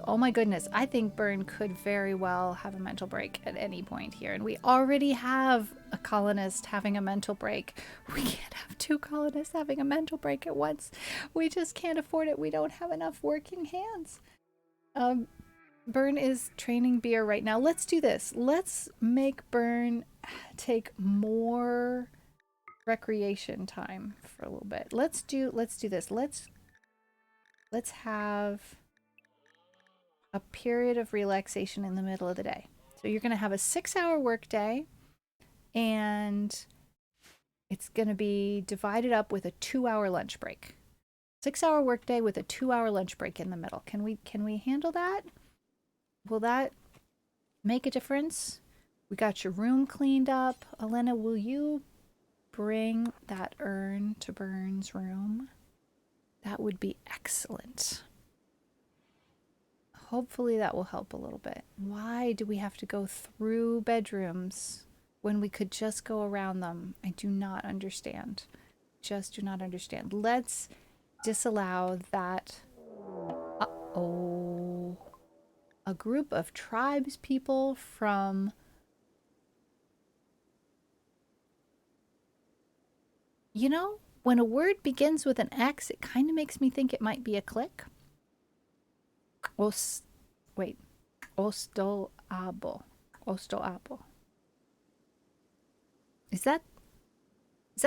Oh my goodness, I think Bern could very well have a mental break at any point here, and we already have a colonist having a mental break. We can't have two colonists having a mental break at once. We just can't afford it. We don't have enough working hands. Bern is training Beer right now. Let's do this. Let's make Bern take more recreation time for a little bit. Let's do this. Let's have a period of relaxation in the middle of the day. So you're going to have a 6-hour work day, and it's going to be divided up with a 2-hour lunch break. 6-hour work day with a 2-hour lunch break in the middle. Can we handle that? Will that make a difference? We got your room cleaned up. Elena, will you bring that urn to Bern's room? That would be excellent. Hopefully that will help a little bit. Why do we have to go through bedrooms when we could just go around them? I do not understand. Just do not understand. Let's disallow that. Uh-oh. A group of tribes people from You know, when a word begins with an X, it kind of makes me think it might be a click. Wait. Ostoabo. Ostoabo. Is that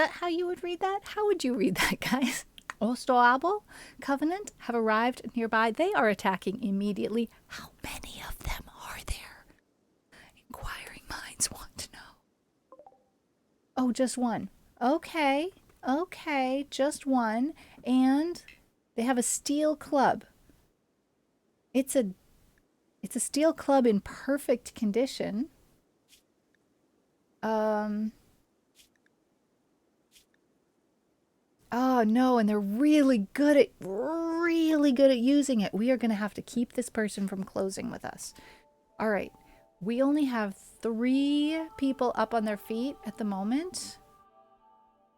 how you would read that? How would you read that, guys? Ostoabo Covenant have arrived nearby. They are attacking immediately. How many of them are there? Inquiring minds want to know. Oh, just one. Okay. Okay, just one. And they have a steel club. It's a steel club in perfect condition. Oh no, and they're really good at using it. We are going to have to keep this person from closing with us. All right. We only have 3 people up on their feet at the moment.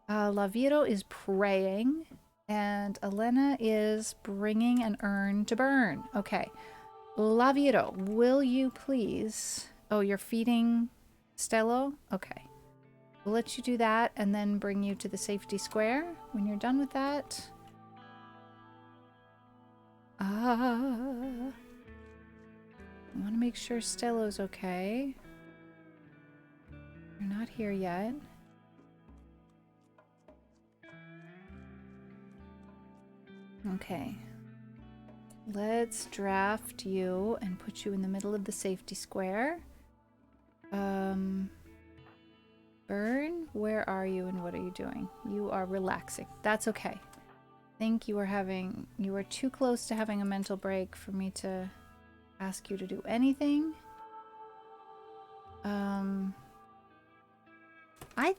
Laviro is praying, and Elena is bringing an urn to burn. Okay. Laviro, will you please... Oh, you're feeding Stello? Okay. We'll let you do that and then bring you to the safety square when you're done with that. I want to make sure Stello's okay. You're not here yet. Okay. Let's draft you and put you in the middle of the safety square. Burn, where are you and what are you doing? You are relaxing. That's okay. I think you are too close to having a mental break for me to ask you to do anything. I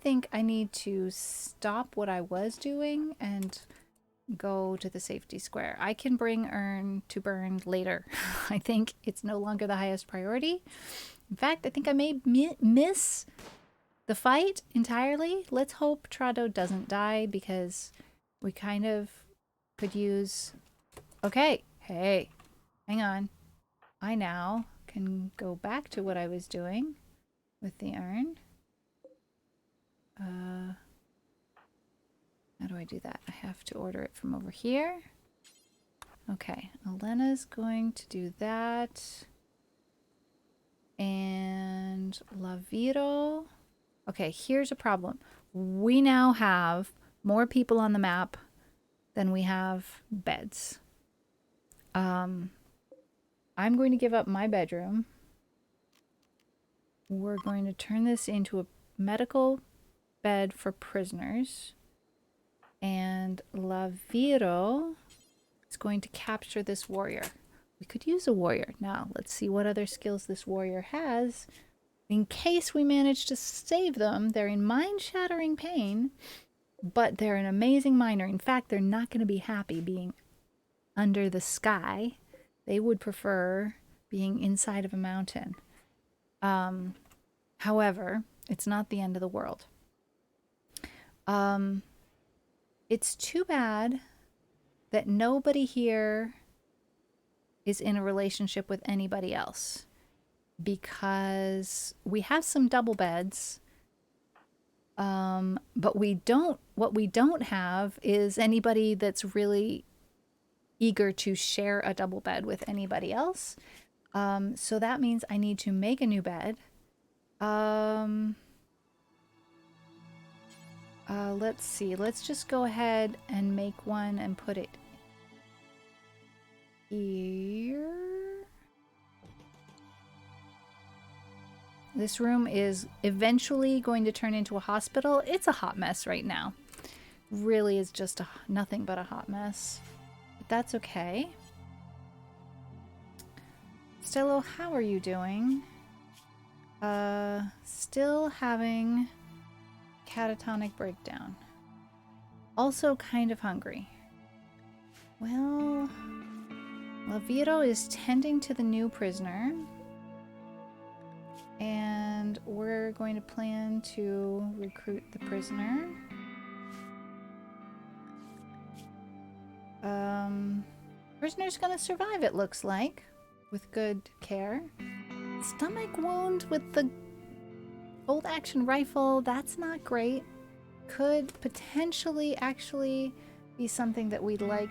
think I need to stop what I was doing and go to the safety square. I can bring Urn to burn later. I think it's no longer the highest priority. In fact, I think I may miss the fight entirely. Let's hope Trado doesn't die because we kind of could use... Okay, hey, hang on. I now can go back to what I was doing with the urn. How do I do that? I have to order it from over here. Okay, Elena's going to do that. And Laviro. Okay, here's a problem. We now have more people on the map than we have beds. I'm going to give up my bedroom. We're going to turn this into a medical bed for prisoners. And Laviro is going to capture this warrior. We could use a warrior. Now, let's see what other skills this warrior has. In case we manage to save them, they're in mind-shattering pain, but they're an amazing miner. In fact, they're not going to be happy being under the sky. They would prefer being inside of a mountain. However, it's not the end of the world. It's too bad that nobody here is in a relationship with anybody else, because we have some double beds, but what we don't have is anybody that's really eager to share a double bed with anybody else. So that means I need to make a new bed. Let's see. Let's just go ahead and make one and put it here. This room is eventually going to turn into a hospital. It's a hot mess right now. Really is just nothing but a hot mess. But that's okay. Stello, how are you doing? Still having catatonic breakdown. Also kind of hungry. Well, Laviro is tending to the new prisoner. And we're going to plan to recruit the prisoner. Prisoner's gonna survive, it looks like, with good care. Stomach wound with the bolt action rifle, that's not great. could potentially actually be something that we'd like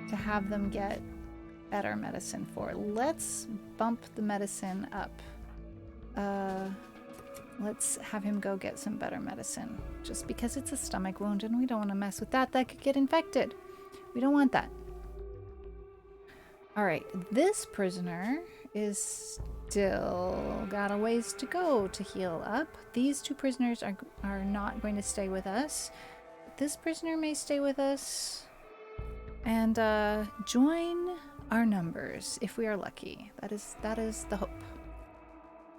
to have them get better medicine for. Let's bump the medicine up. Let's have him go get some better medicine. Just because it's a stomach wound and we don't want to mess with that. That could get infected. We don't want that. Alright, this prisoner is still got a ways to go to heal up. These two prisoners are not going to stay with us. This prisoner may stay with us and join our numbers if we are lucky. That is the hope.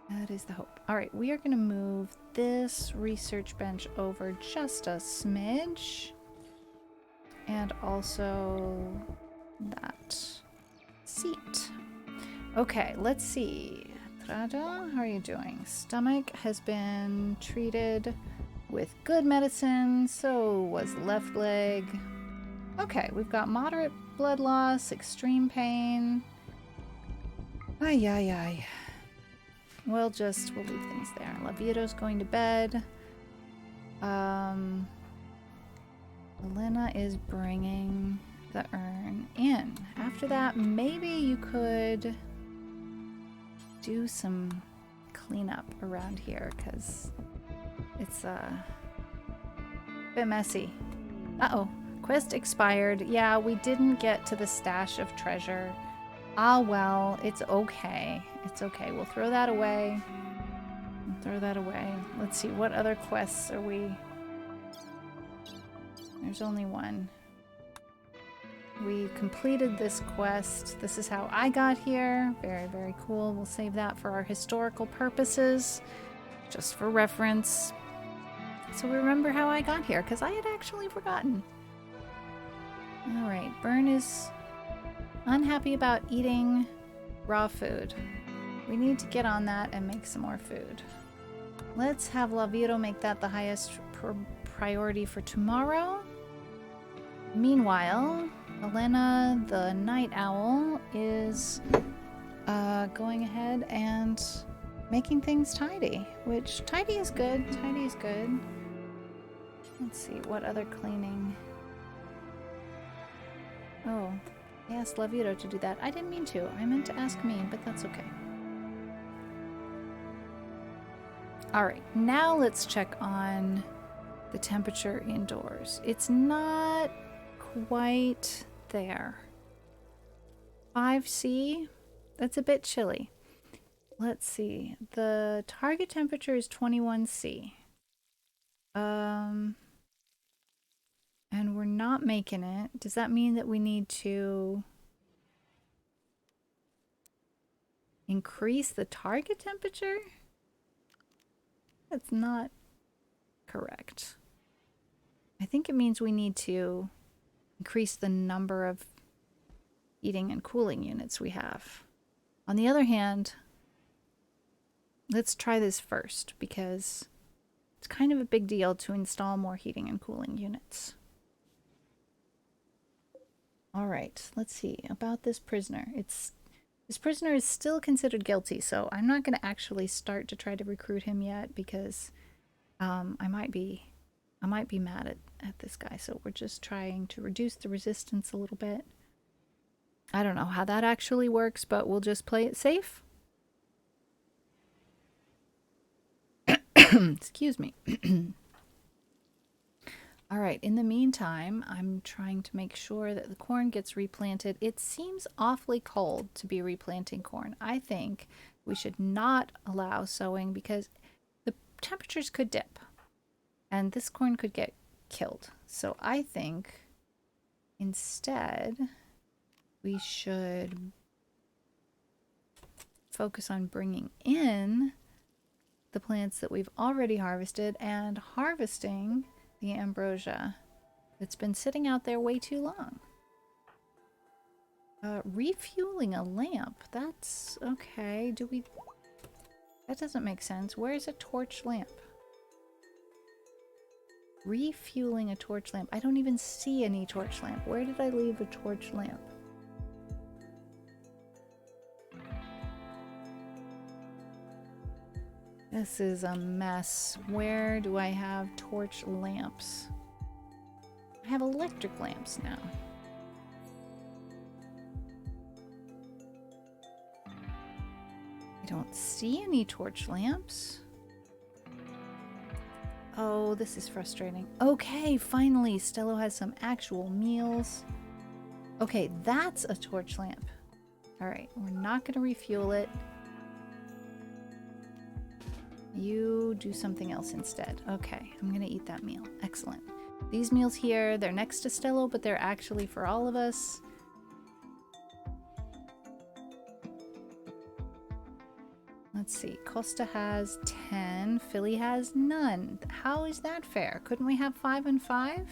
That is the hope. Alright, we are going to move this research bench over just a smidge. And also that seat. Okay, let's see. Trada, how are you doing? Stomach has been treated with good medicine, so was left leg. Okay, we've got moderate blood loss, extreme pain. Ay, ay, ay. We'll leave things there. Lavito's going to bed. Elena is bringing the urn in. After that, maybe you could do some cleanup around here because it's a bit messy. Uh-oh. Quest expired. Yeah, we didn't get to the stash of treasure. Ah, well, it's okay. It's okay. We'll throw that away. Let's see, what other quests are we... There's only one. We completed this quest. This is how I got here. Very, very cool. We'll save that for our historical purposes, just for reference. So we remember how I got here, because I had actually forgotten. Alright, Byrne is unhappy about eating raw food. We need to get on that and make some more food. Let's have Lavito make that the highest priority for tomorrow. Meanwhile, Elena, the night owl, is going ahead and making things tidy, which tidy is good. Tidy is good. Let's see, what other cleaning? Oh, I asked Lavito to do that. I didn't mean to. I meant to ask me, but that's okay. Alright, now let's check on the temperature indoors. It's not quite there. 5C? That's a bit chilly. Let's see. The target temperature is 21C. And we're not making it. Does that mean that we need to increase the target temperature? That's not correct. I think it means we need to increase the number of heating and cooling units we have. On the other hand, let's try this first because it's kind of a big deal to install more heating and cooling units. All right, let's see about this prisoner. This prisoner is still considered guilty, so I'm not going to actually start to try to recruit him yet because I might be mad at this guy. So we're just trying to reduce the resistance a little bit. I don't know how that actually works, but we'll just play it safe. Excuse me. All right, in the meantime, I'm trying to make sure that the corn gets replanted. It seems awfully cold to be replanting corn. I think we should not allow sowing because the temperatures could dip and this corn could get killed. So I think instead we should focus on bringing in the plants that we've already harvested and harvesting the ambrosia that's been sitting out there way too long. Refueling a lamp. That's okay. That doesn't make sense. Where's a torch lamp? Refueling a torch lamp. I don't even see any torch lamp. Where did I leave a torch lamp? This is a mess. Where do I have torch lamps? I have electric lamps now. I don't see any torch lamps. Oh, this is frustrating. Okay, finally, Stello has some actual meals. Okay, that's a torch lamp. All right, we're not going to refuel it. You do something else instead. Okay, I'm going to eat that meal. Excellent. These meals here, they're next to Stello, but they're actually for all of us. Let's see. Costa has 10. Philly has none. How is that fair? Couldn't we have 5 and 5?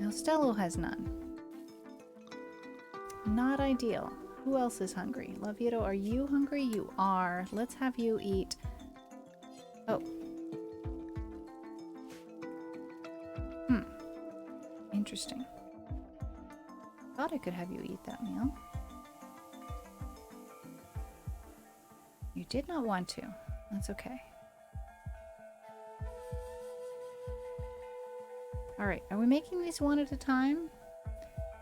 No, Stello has none. Not ideal. Who else is hungry? Lovieto, are you hungry? You are. Let's have you eat. Oh. Interesting. Thought I could have you eat that meal. You did not want to. That's okay. Alright, are we making these one at a time?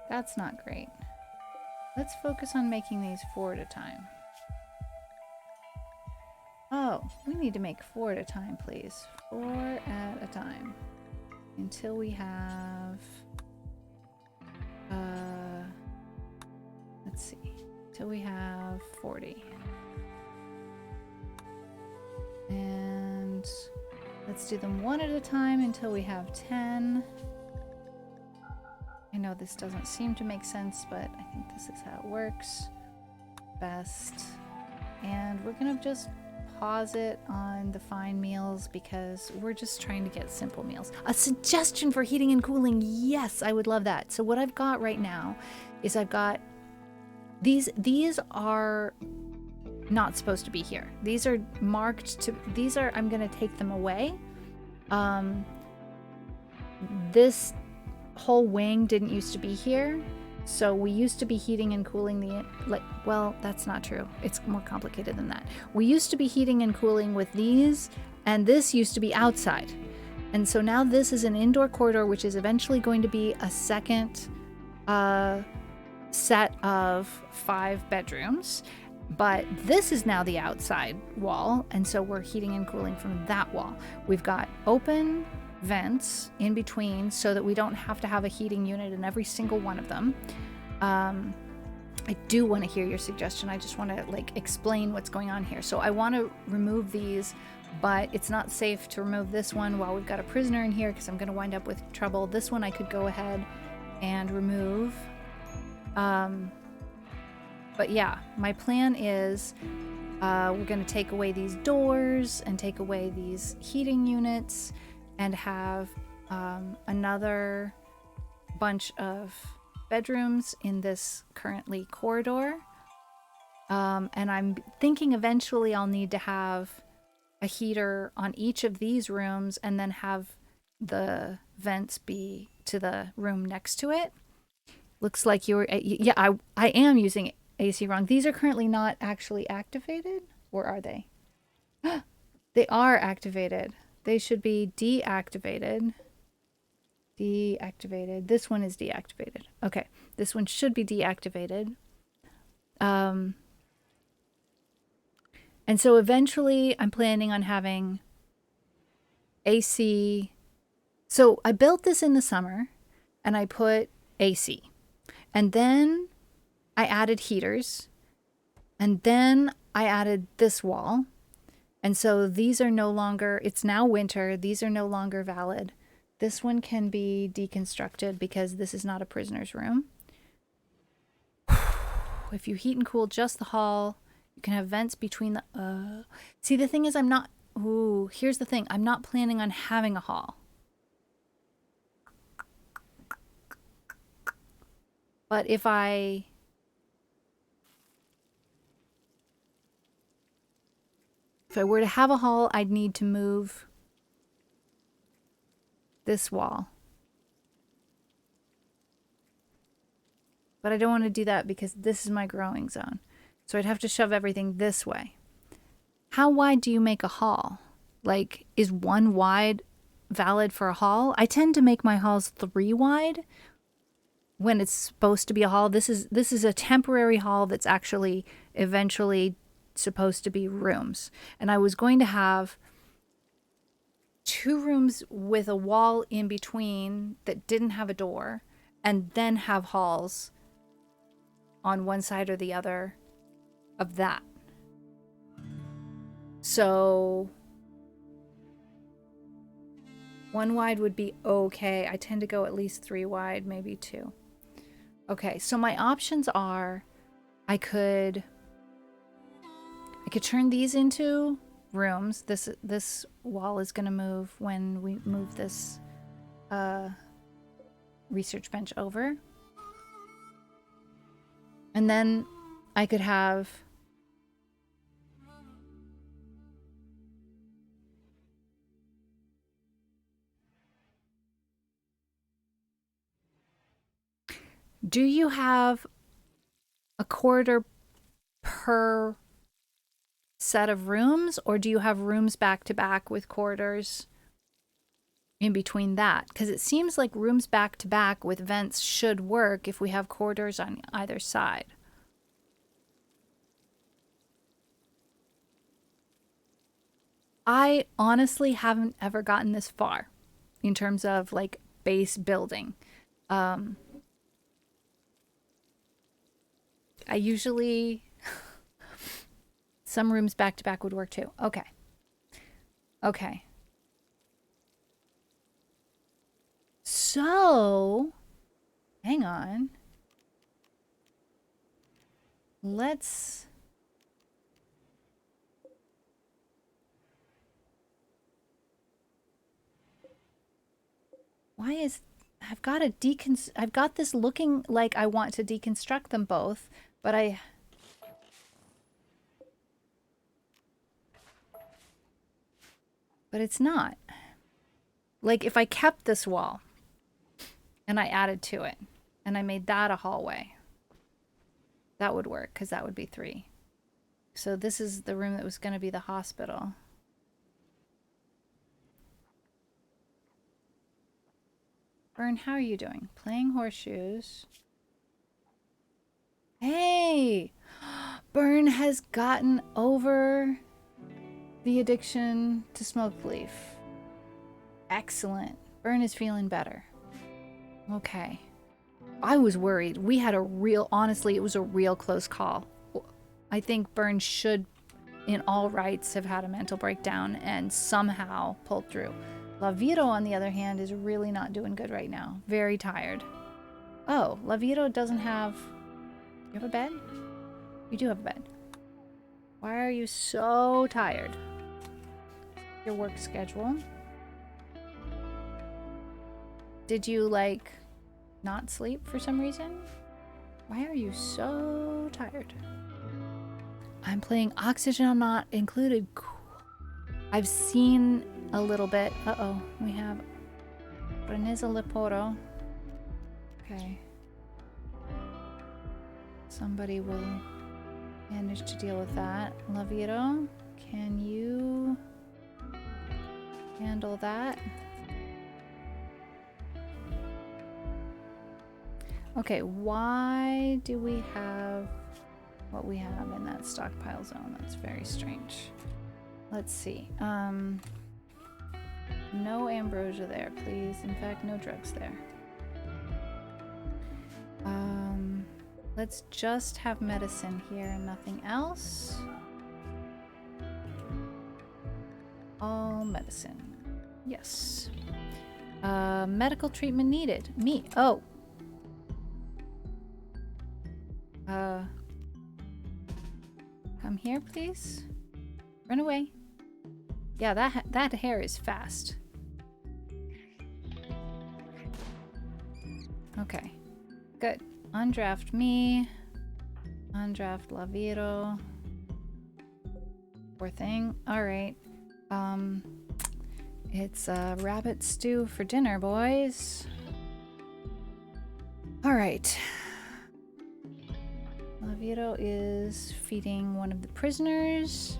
That's not great. Let's focus on making these 4 at a time. Oh, we need to make 4 at a time, please. 4 at a time. Until we have... let's see. Until we have 40. And let's do them 1 at a time until we have 10. I know this doesn't seem to make sense, but I think this is how it works best. And we're gonna just pause it on the fine meals because we're just trying to get simple meals. A suggestion for heating and cooling. Yes, I would love that. So what I've got right now is I've got these are not supposed to be here. These are marked to, these are, I'm gonna take them away. This whole wing didn't used to be here, so we used to be heating and cooling the, like, well, that's not true. It's more complicated than that. We used to be heating and cooling with these, and this used to be outside. And so now this is an indoor corridor, which is eventually going to be a second set of 5 bedrooms. But this is now the outside wall, and so we're heating and cooling from that wall. We've got open vents in between so that we don't have to have a heating unit in every single one of them. I do want to hear your suggestion. I just want to like explain what's going on here. So I want to remove these, but it's not safe to remove this one while we've got a prisoner in here because I'm going to wind up with trouble. This one I could go ahead and remove. But yeah, my plan is we're going to take away these doors and take away these heating units and have another bunch of bedrooms in this currently corridor. And I'm thinking eventually I'll need to have a heater on each of these rooms and then have the vents be to the room next to it. Looks like you were, yeah, I am using AC wrong. These are currently not actually activated, or are they? They are activated. They should be deactivated. Deactivated. This one is deactivated. Okay, this one should be deactivated. And so eventually I'm planning on having AC. So I built this in the summer and I put AC. And then I added heaters. And then I added this wall. And so these are no longer, it's now winter. These are no longer valid. This one can be deconstructed because this is not a prisoner's room. If you heat and cool just the hall, you can have vents between the, see, the thing is I'm not, here's the thing. I'm not planning on having a hall. But if I were to have a hall, I'd need to move this wall. But I don't want to do that because this is my growing zone. So I'd have to shove everything this way. How wide do you make a hall? Like, is 1 wide valid for a hall? I tend to make my halls 3 wide when it's supposed to be a hall. This is a temporary hall that's actually eventually supposed to be rooms. And I was going to have 2 rooms with a wall in between that didn't have a door, and then have halls on one side or the other of that. So 1 wide would be okay. I tend to go at least 3 wide, maybe 2. Okay, so my options are I could turn these into rooms. This wall is going to move when we move this research bench over. And then I could have do you have a corridor per set of rooms, or do you have rooms back to back with corridors in between that? Because it seems like rooms back to back with vents should work if we have corridors on either side. I honestly haven't ever gotten this far in terms of like base building. I usually some rooms back to back would work too. Okay. Okay. So, hang on. Let's why is I've got this looking like I want to deconstruct them both, but it's not. Like if I kept this wall and I added to it and I made that a hallway, that would work because that would be 3. So this is the room that was going to be the hospital. Bern, how are you doing? Playing horseshoes. Hey! Bern has gotten over the addiction to smoke leaf. Excellent. Bern is feeling better. Okay. I was worried. We had honestly, it was a real close call. I think Bern should, in all rights, have had a mental breakdown and somehow pulled through. Lavito, on the other hand, is really not doing good right now. Very tired. Oh, Lavito doesn't have... You have a bed? You do have a bed. Why are you so tired? Your work schedule. Did you, like, not sleep for some reason? Why are you so tired? I'm playing Oxygen Not Included. I've seen a little bit. Uh-oh, we have Reneza Leporo. Okay. Somebody will manage to deal with that. Lavito, can you handle that? Okay, why do we have what we have in that stockpile zone? That's very strange. Let's see. No ambrosia there, please. In fact, no drugs there. Let's just have medicine here and nothing else. All medicine. Yes. Medical treatment needed. Me. Oh. Come here, please. Run away. Yeah, that hair is fast. Okay. Good. Undraft me. Undraft Laviro. Poor thing. Alright. It's rabbit stew for dinner, boys. Alright. Laviro is feeding one of the prisoners.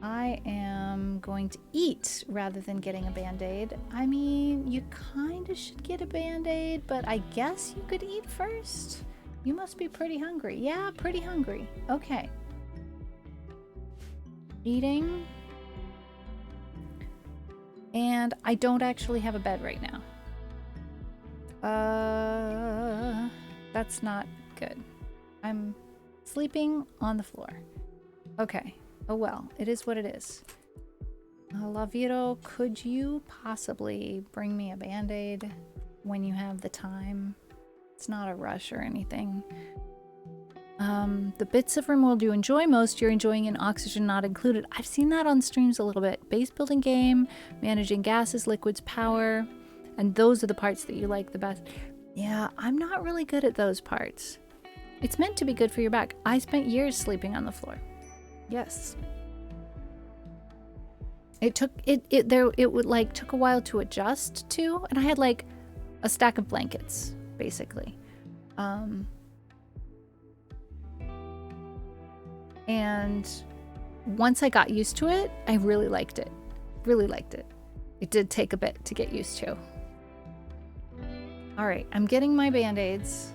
I am going to eat rather than getting a band-aid. I mean, you kind of should get a band-aid, but I guess you could eat first. You must be pretty hungry. Yeah, pretty hungry. Okay. Eating. And I don't actually have a bed right now. That's not good. I'm sleeping on the floor. Okay. Oh well, it is what it is. Laviro, could you possibly bring me a band-aid when you have the time? It's not a rush or anything. The bits of RimWorld you enjoy most, you're enjoying in Oxygen Not Included. I've seen that on streams a little bit. Base building game, managing gases, liquids, power, and those are the parts that you like the best. Yeah, I'm not really good at those parts. It's meant to be good for your back. I spent years sleeping on the floor. Yes. It took took a while to adjust to, and I had like a stack of blankets, basically. And once I got used to it, I really liked it. Really liked it. It did take a bit to get used to. All right, I'm getting my band-aids.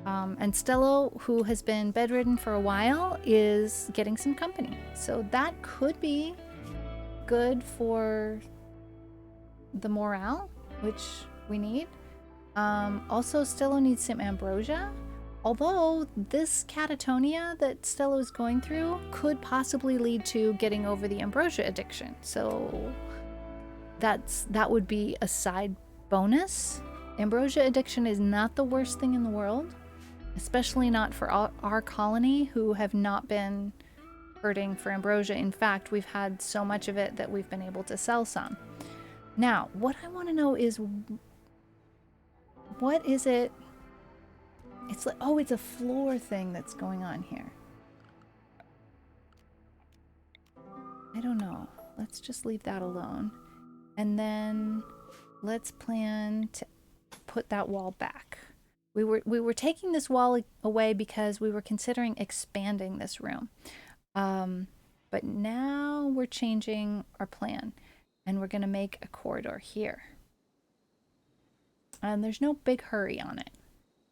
And Stello, who has been bedridden for a while, is getting some company. So that could be good for the morale, which we need. Also, Stello needs some ambrosia. Although this catatonia that Stello is going through could possibly lead to getting over the ambrosia addiction. So that would be a side bonus. Ambrosia addiction is not the worst thing in the world, especially not for our colony, who have not been hurting for ambrosia. In fact, we've had so much of it that we've been able to sell some. Now, what I want to know is, what is it? It's like, oh, it's a floor thing that's going on here. I don't know. Let's just leave that alone. And then let's plan to put that wall back. We were taking this wall away because we were considering expanding this room. But now we're changing our plan, and we're going to make a corridor here. And there's no big hurry on it.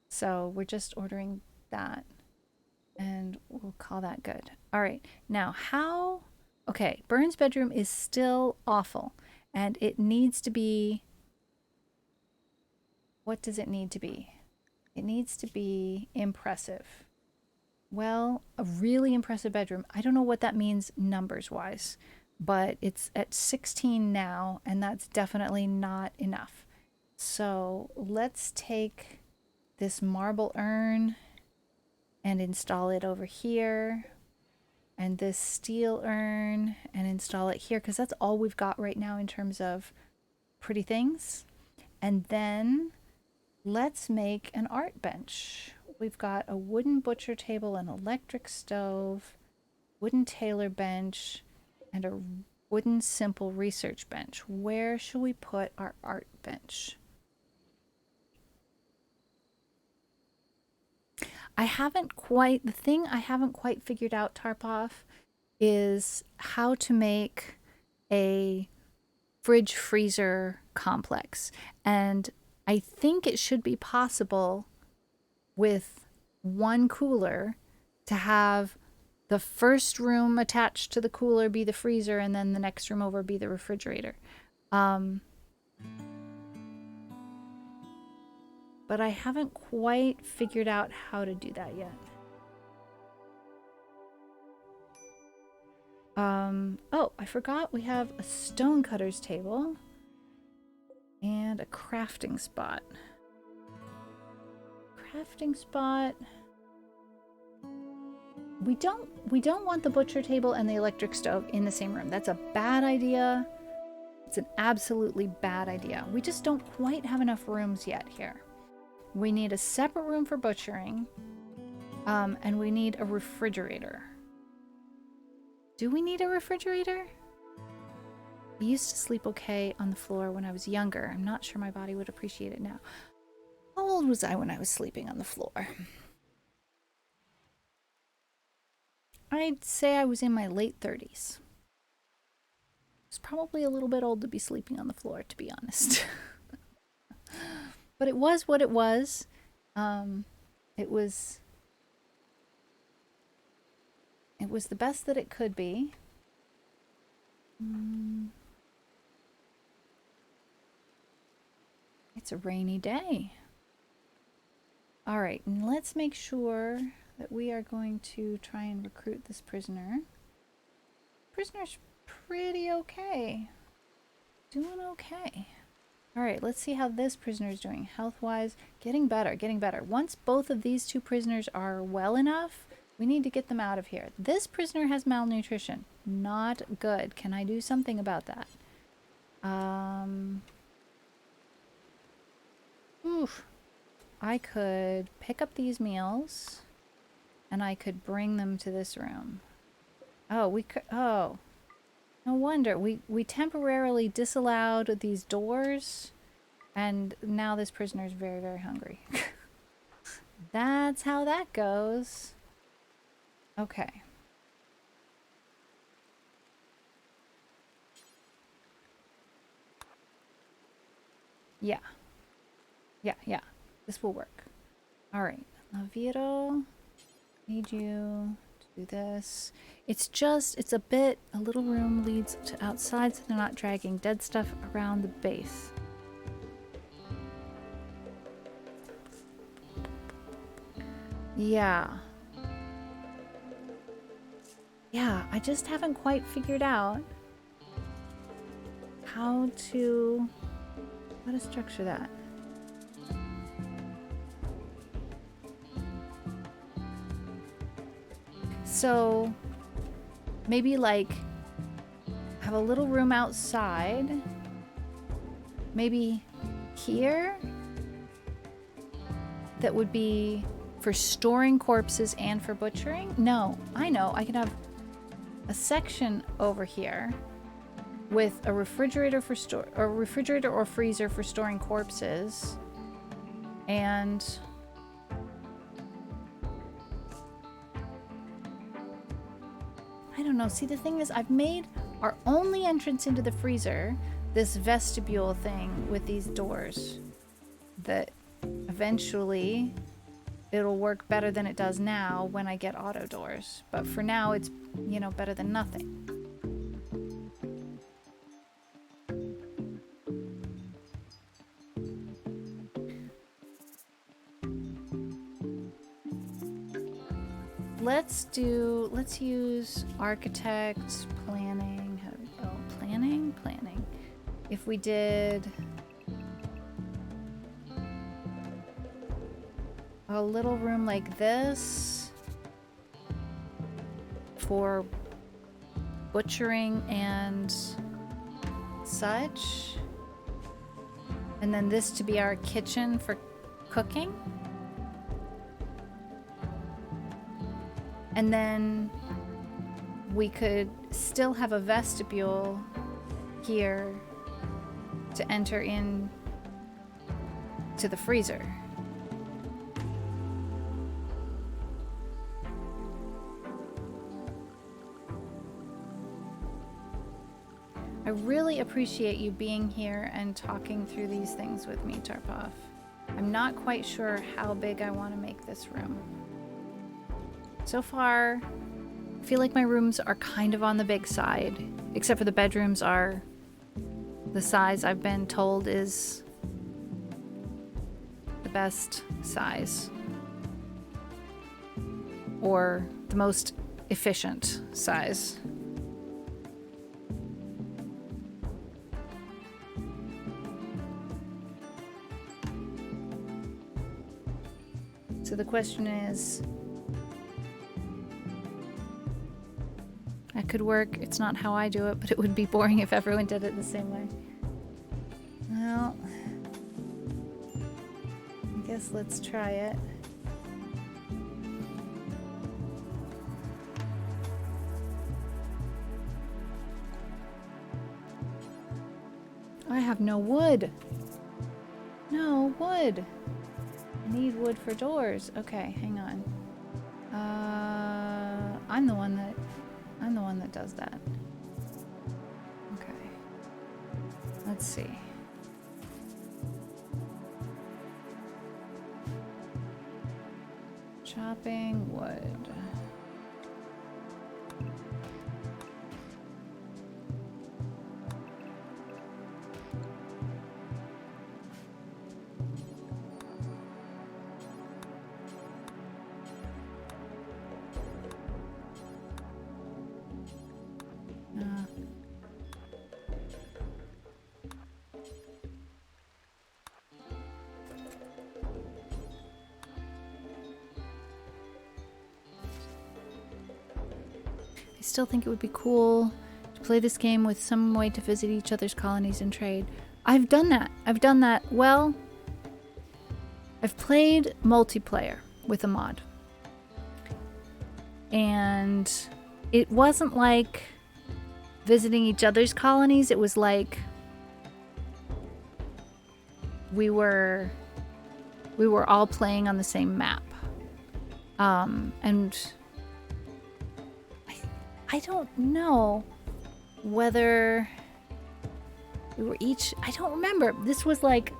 So we're just ordering that, and we'll call that good. All right, now how... Okay, Burns' bedroom is still awful, and it needs to be... What does it need to be? It needs to be impressive. Well, a really impressive bedroom. I don't know what that means numbers-wise, but it's at 16 now, and that's definitely not enough. So let's take this marble urn and install it over here, and this steel urn and install it here, because that's all we've got right now in terms of pretty things. And then let's make an art bench. We've got a wooden butcher table, an electric stove, wooden tailor bench, and a wooden simple research bench. Where should we put our art bench? I haven't quite figured out, Tarpov, is how to make a fridge freezer complex. And I think it should be possible with one cooler to have the first room attached to the cooler be the freezer, and then the next room over be the refrigerator. But I haven't quite figured out how to do that yet. Oh, I forgot we have a stonecutter's table and a crafting spot. Crafting spot. We don't want the butcher table and the electric stove in the same room. That's a bad idea. It's an absolutely bad idea. We just don't quite have enough rooms yet here. We need a separate room for butchering, and we need a refrigerator. Do we need a refrigerator? I used to sleep okay on the floor when I was younger. I'm not sure my body would appreciate it now. How old was I when I was sleeping on the floor? I'd say I was in my late 30s. It's probably a little bit old to be sleeping on the floor, to be honest. But it was what it was. It was the best that it could be. It's a rainy day. All right, and let's make sure that we are going to try and recruit this prisoner. Prisoner's pretty okay. Doing okay. All right, let's see how this prisoner's doing. Health-wise, getting better, getting better. Once both of these two prisoners are well enough, we need to get them out of here. This prisoner has malnutrition. Not good. Can I do something about that? Oof. I could pick up these meals and I could bring them to this room. Oh, we could. Oh, no wonder. We temporarily disallowed these doors, and now this prisoner is very, very hungry. That's how that goes. Okay. Yeah. Yeah. This will work. All right. Laviro, need you to do this. It's a little room leads to outside so they're not dragging dead stuff around the base. Yeah. Yeah, I just haven't quite figured out how to structure that. So maybe like have a little room outside, maybe here, that would be for storing corpses and for butchering. No, I know, I can have a section over here with a refrigerator or freezer for storing corpses, and I don't know. See, the thing is, I've made our only entrance into the freezer this vestibule thing with these doors that eventually it'll work better than it does now when I get auto doors. But for now, it's, you know, better than nothing. Let's use architect, planning. How do we go? Planning. If we did a little room like this for butchering and such, and then this to be our kitchen for cooking. And then we could still have a vestibule here to enter in to the freezer. I really appreciate you being here and talking through these things with me, Tarpov. I'm not quite sure how big I want to make this room. So far, I feel like my rooms are kind of on the big side, except for the bedrooms are the size I've been told is the best size, or the most efficient size. So the question is, that could work. It's not how I do it, but it would be boring if everyone did it the same way. Well, I guess let's try it. I have no wood. No wood. I need wood for doors. Okay, hang on. I'm the one that does that. Okay. Let's see. Chopping wood. I still think it would be cool to play this game with some way to visit each other's colonies and trade. I've done that. I've done that. Well, I've played multiplayer with a mod. And it wasn't like visiting each other's colonies. It was like we were all playing on the same map. And I don't know whether we were each... I don't remember. This was like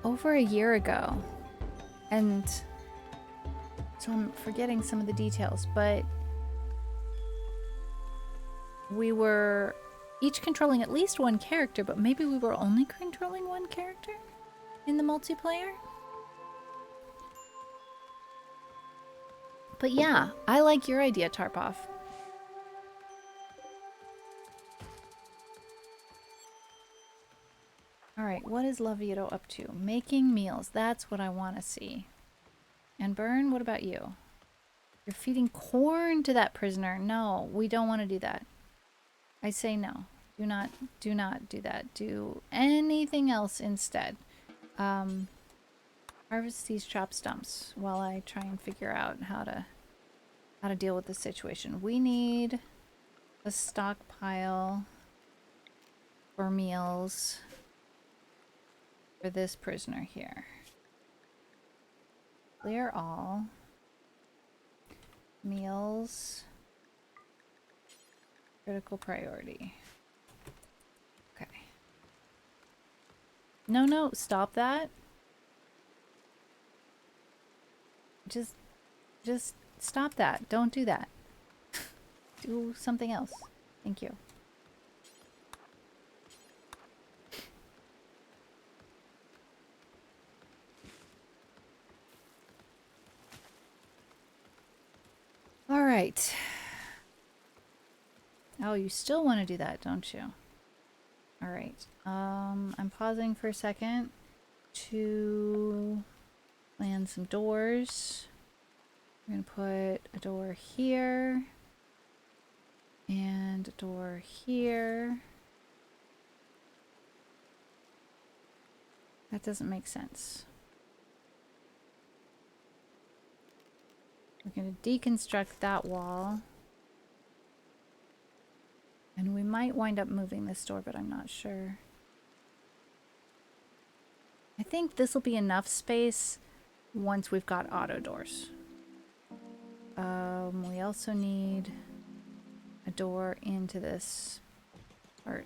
over a year ago. And so I'm forgetting some of the details, but we were each controlling at least one character, but maybe we were only controlling one character in the multiplayer? But yeah, I like your idea, Tarpov. Alright, what is Lavito up to? Making meals. That's what I want to see. And Burn, what about you? You're feeding corn to that prisoner. No, we don't want to do that. I say no. Do not do that. Do anything else instead. Harvest these chopped stumps while I try and figure out how to deal with the situation. We need a stockpile for meals for this prisoner here. Clear all. Meals. Critical priority. Okay. No, stop that. Just stop that. Don't do that. Do something else. Thank you. All right. Oh, you still want to do that, don't you? All right. I'm pausing for a second to land some doors. We're going to put a door here and a door here. That doesn't make sense. We're going to deconstruct that wall. And we might wind up moving this door, but I'm not sure. I think this will be enough space once we've got auto doors. We also need a door into this part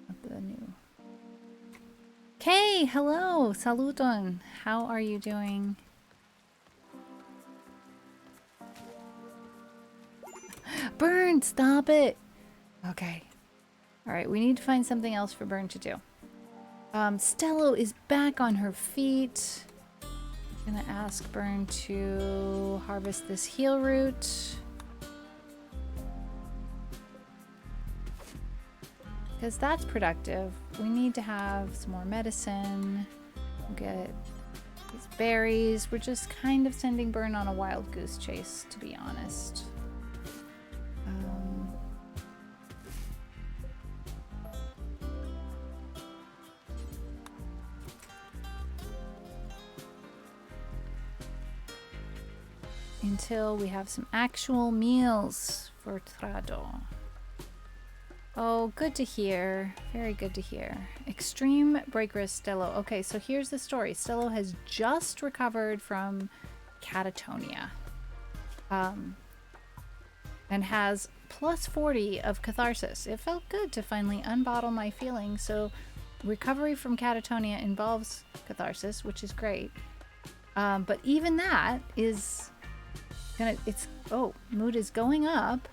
of the new... Kay, hello! Saluton! How are you doing? Burn! Stop it! Okay. Alright, we need to find something else for Burn to do. Stello is back on her feet. I'm gonna ask Burn to harvest this heal root. Because that's productive. We need to have some more medicine. We'll get these berries. We're just kind of sending Burn on a wild goose chase, to be honest. Until we have some actual meals for Trado. Oh, good to hear. Very good to hear. Extreme break risk, Stello. Okay, so here's the story. Stello has just recovered from catatonia. And has plus 40 of catharsis. It felt good to finally unbottle my feelings. So recovery from catatonia involves catharsis, which is great. But even that is gonna, mood is going up,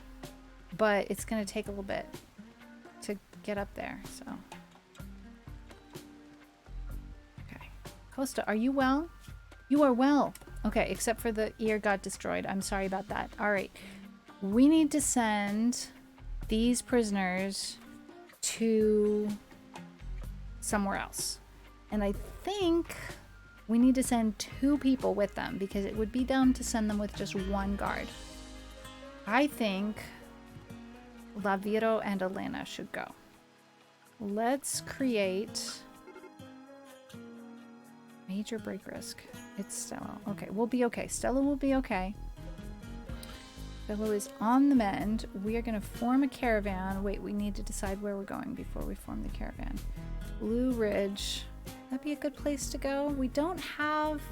but it's gonna take a little bit to get up there, so. Okay. Costa, are you well? You are well. Okay, except for the ear got destroyed. I'm sorry about that. All right. We need to send these prisoners to somewhere else. And I think we need to send 2 people with them because it would be dumb to send them with just 1 guard. I think Laviro and Elena should go. Let's create major break risk. It's Stella. Okay, we'll be okay. Stella will be okay. Stella is on the mend. We are going to form a caravan. Wait, we need to decide where we're going before we form the caravan. Blue Ridge. That'd be a good place to go. We don't have...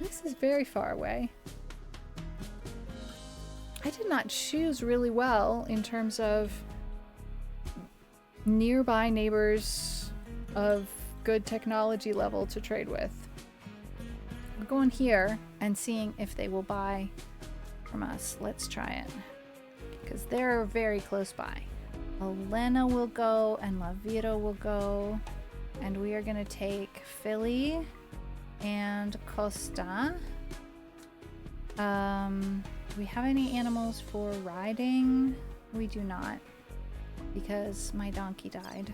This is very far away. I did not choose really well in terms of nearby neighbors of good technology level to trade with. We're going here and seeing if they will buy from us. Let's try it. Because they're very close by. Elena will go and Laviro will go. And we are going to take Philly and Costa. Do we have any animals for riding? We do not. Because my donkey died.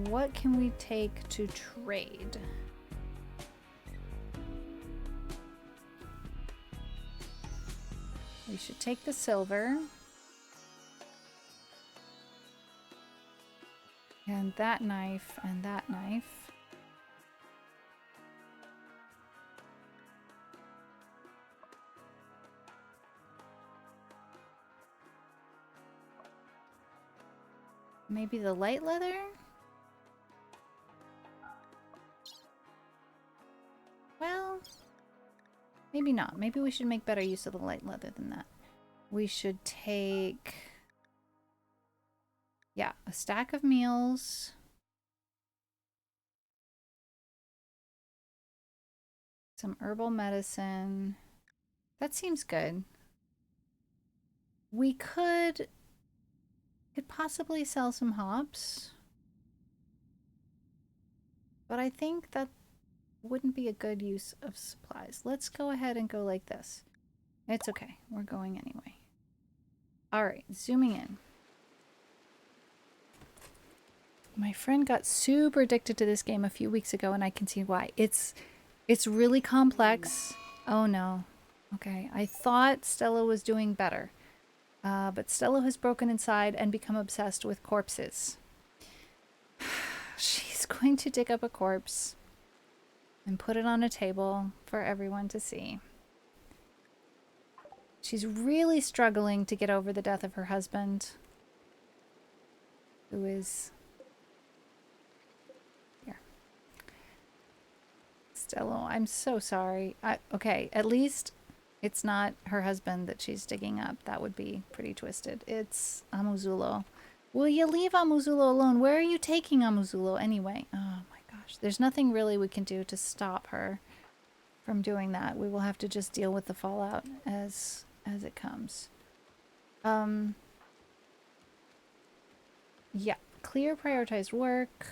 What can we take to trade? We should take the silver. And that knife and that knife. Maybe the light leather? Well, maybe not. Maybe we should make better use of the light leather than that. We should take... Yeah, a stack of meals. Some herbal medicine. That seems good. We could possibly sell some hops. But I think that wouldn't be a good use of supplies. Let's go ahead and go like this. It's okay. We're going anyway. All right, zooming in. My friend got super addicted to this game a few weeks ago, and I can see why. It's really complex. Oh no. Okay, I thought Stella was doing better. But Stella has broken inside and become obsessed with corpses. She's going to dig up a corpse and put it on a table for everyone to see. She's really struggling to get over the death of her husband, who is... Stella, I'm so sorry. Okay, at least it's not her husband that she's digging up. That would be pretty twisted. It's Amuzulo. Will you leave Amuzulo alone? Where are you taking Amuzulo anyway? Oh my gosh. There's nothing really we can do to stop her from doing that. We will have to just deal with the fallout as it comes. Yeah. Clear prioritized work.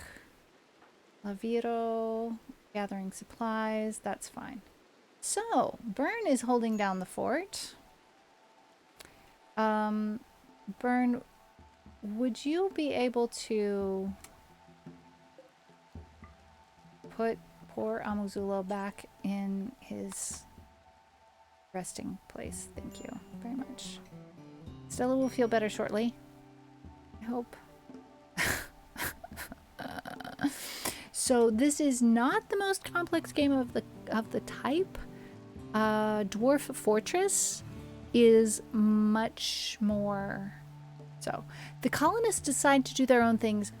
Laviro... Gathering supplies, that's fine. So, Byrne is holding down the fort. Byrne, would you be able to put poor Amuzulo back in his resting place? Thank you very much. Stella will feel better shortly. I hope. So this is not the most complex game of the type. Dwarf Fortress is much more so. The colonists decide to do their own things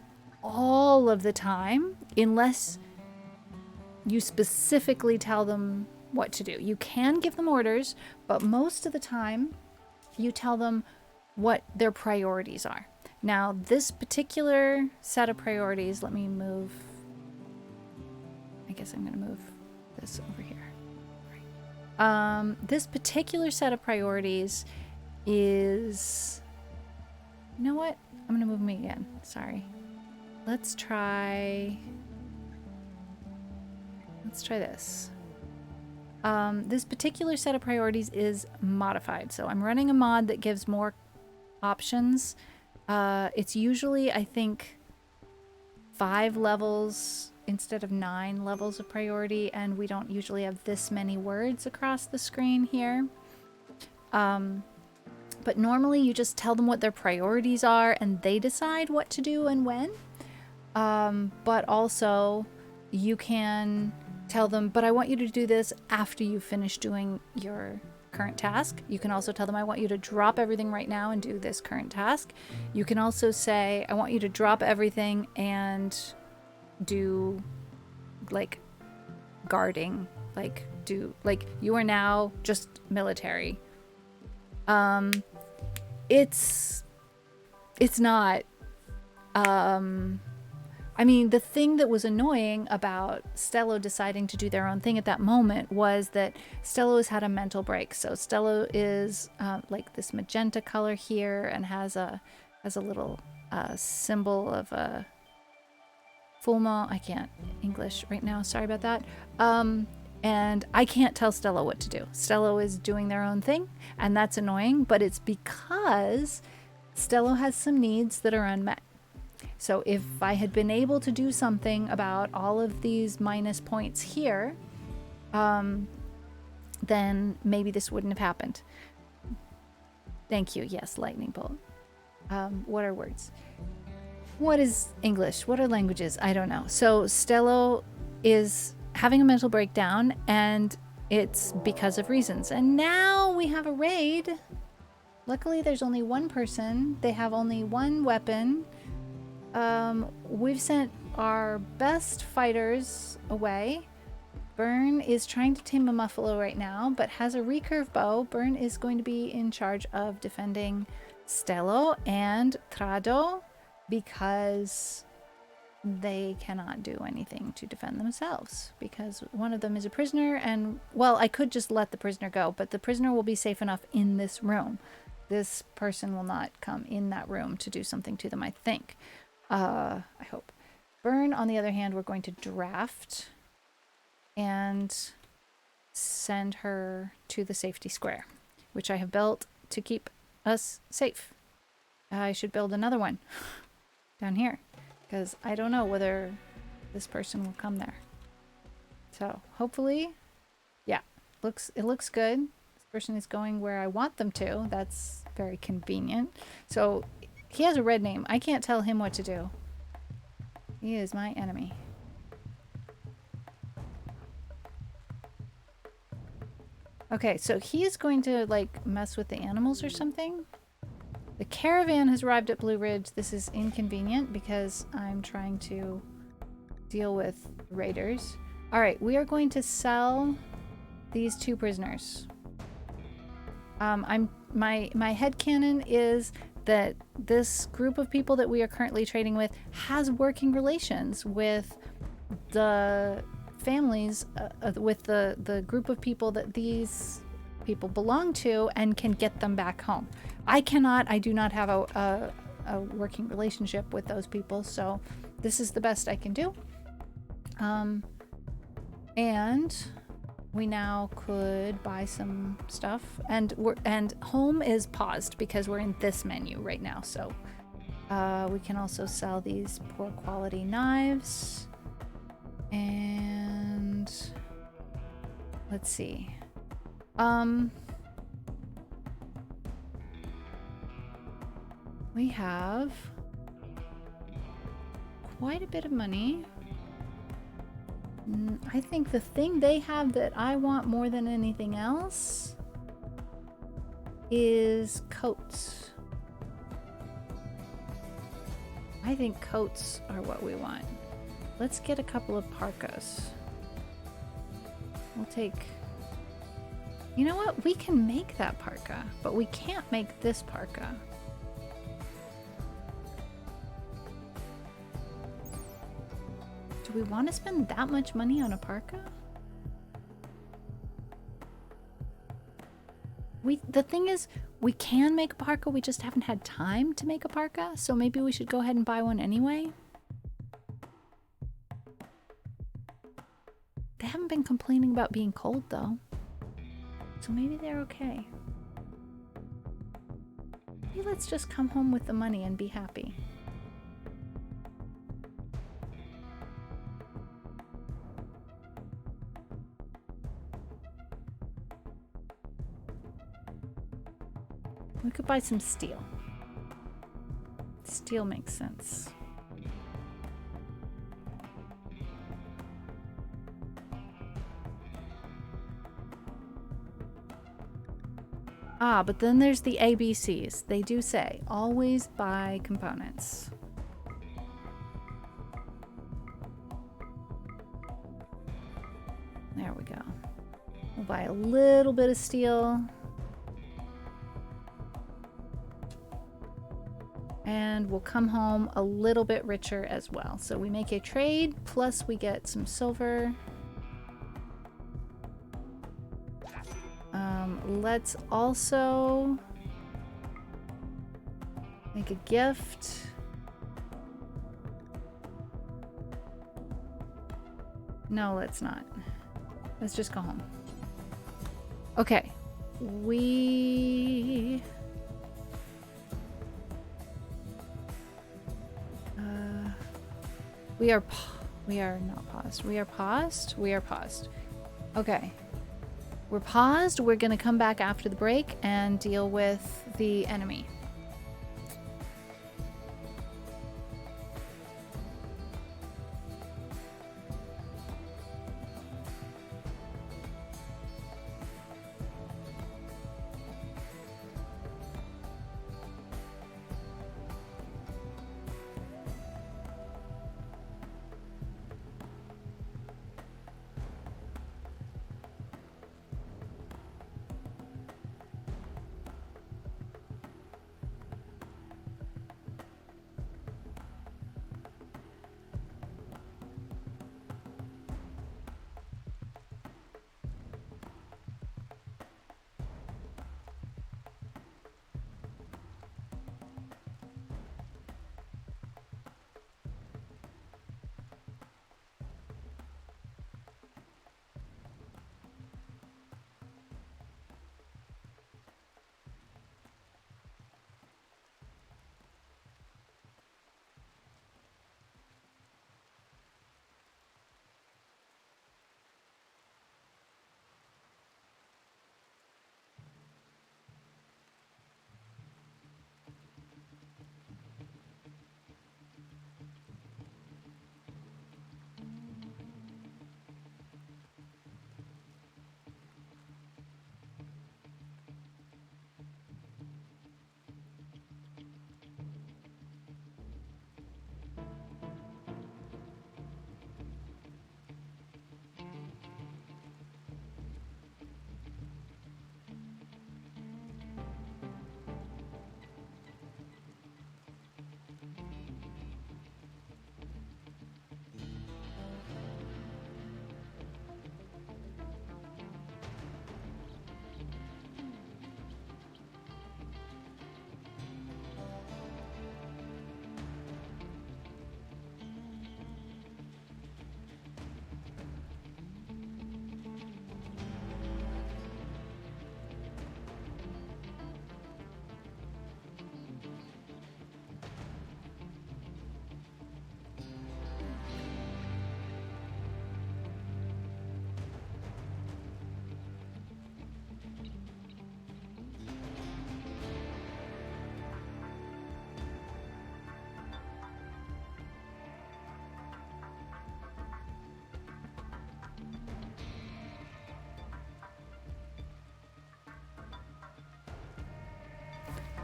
all of the time, unless you specifically tell them what to do. You can give them orders, but most of the time you tell them what their priorities are. Now, this particular set of priorities, let me move. I guess I'm going to move this over here. This particular set of priorities is, you know what? I'm going to move me again. Sorry. Let's try this. This particular set of priorities is modified. So I'm running a mod that gives more options. It's usually, I think, 5 levels instead of 9 levels of priority, and we don't usually have this many words across the screen here. But normally you just tell them what their priorities are and they decide what to do and when. But also you can tell them, but I want you to do this after you finish doing your current task. You can also tell them, I want you to drop everything right now and do this current task. You can also say, I want you to drop everything and do like guarding, like you are now just military. It's not, I mean, the thing that was annoying about Stello deciding to do their own thing at that moment was that Stello has had a mental break. So Stello is like this magenta color here and has a little symbol of a full moon. I can't English right now. Sorry about that. And I can't tell Stello what to do. Stello is doing their own thing, and that's annoying, but it's because Stello has some needs that are unmet. So if I had been able to do something about all of these minus points here, then maybe this wouldn't have happened. Thank you. Yes, lightning bolt. What are words? What is English? What are languages? I don't know. So Stello is having a mental breakdown, and it's because of reasons. And now we have a raid. Luckily, there's only one person. They have only one weapon. We've sent our best fighters away. Burn is trying to tame a muffalo right now, but has a recurve bow. Burn is going to be in charge of defending Stello and Trado because they cannot do anything to defend themselves because one of them is a prisoner, and, well, I could just let the prisoner go, but the prisoner will be safe enough in this room. This person will not come in that room to do something to them, I think. I hope. Burn, on the other hand, we're going to draft and send her to the safety square, which I have built to keep us safe. I should build another one down here because I don't know whether this person will come there. So hopefully, yeah, it looks good. This person is going where I want them to. That's very convenient. So he has a red name. I can't tell him what to do. He is my enemy. Okay, so he is going to, like, mess with the animals or something. The caravan has arrived at Blue Ridge. This is inconvenient because I'm trying to deal with raiders. All right, we are going to sell these 2 prisoners. My headcanon is that this group of people that we are currently trading with has working relations with the families, with the group of people that these people belong to, and can get them back home. I do not have a working relationship with those people, so this is the best I can do. And we now could buy some stuff, and home is paused because we're in this menu right now. So we can also sell these poor quality knives, and let's see. We have quite a bit of money. I think the thing they have that I want more than anything else is coats. I think coats are what we want. Let's get a couple of parkas. We'll take You know what? We can make that parka, but we can't make this parka. Do we want to spend that much money on a parka? The thing is, we can make a parka, we just haven't had time to make a parka, so maybe we should go ahead and buy one anyway. They haven't been complaining about being cold though, so maybe they're okay. Maybe let's just come home with the money and be happy. We could buy some steel. Steel makes sense. Ah, but then there's the ABCs. They do say, always buy components. There we go. We'll buy a little bit of steel. And we'll come home a little bit richer as well. So we make a trade, plus we get some silver. Let's also make a gift. No, let's not. Let's just go home. Okay. We are not paused. We are paused. We are paused. Okay. We're paused. We're going to come back after the break and deal with the enemy.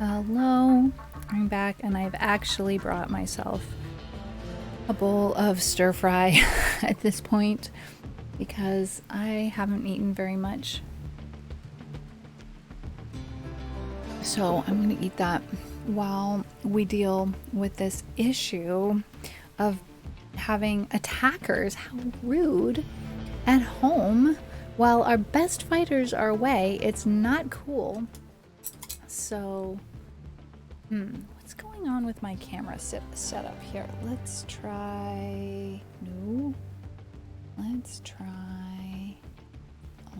Hello, I'm back and I've actually brought myself a bowl of stir fry at this point because I haven't eaten very much. So I'm going to eat that while we deal with this issue of having attackers. How rude. At home while our best fighters are away. It's not cool. So, what's going on with my camera setup here? Let's try. No. Let's try.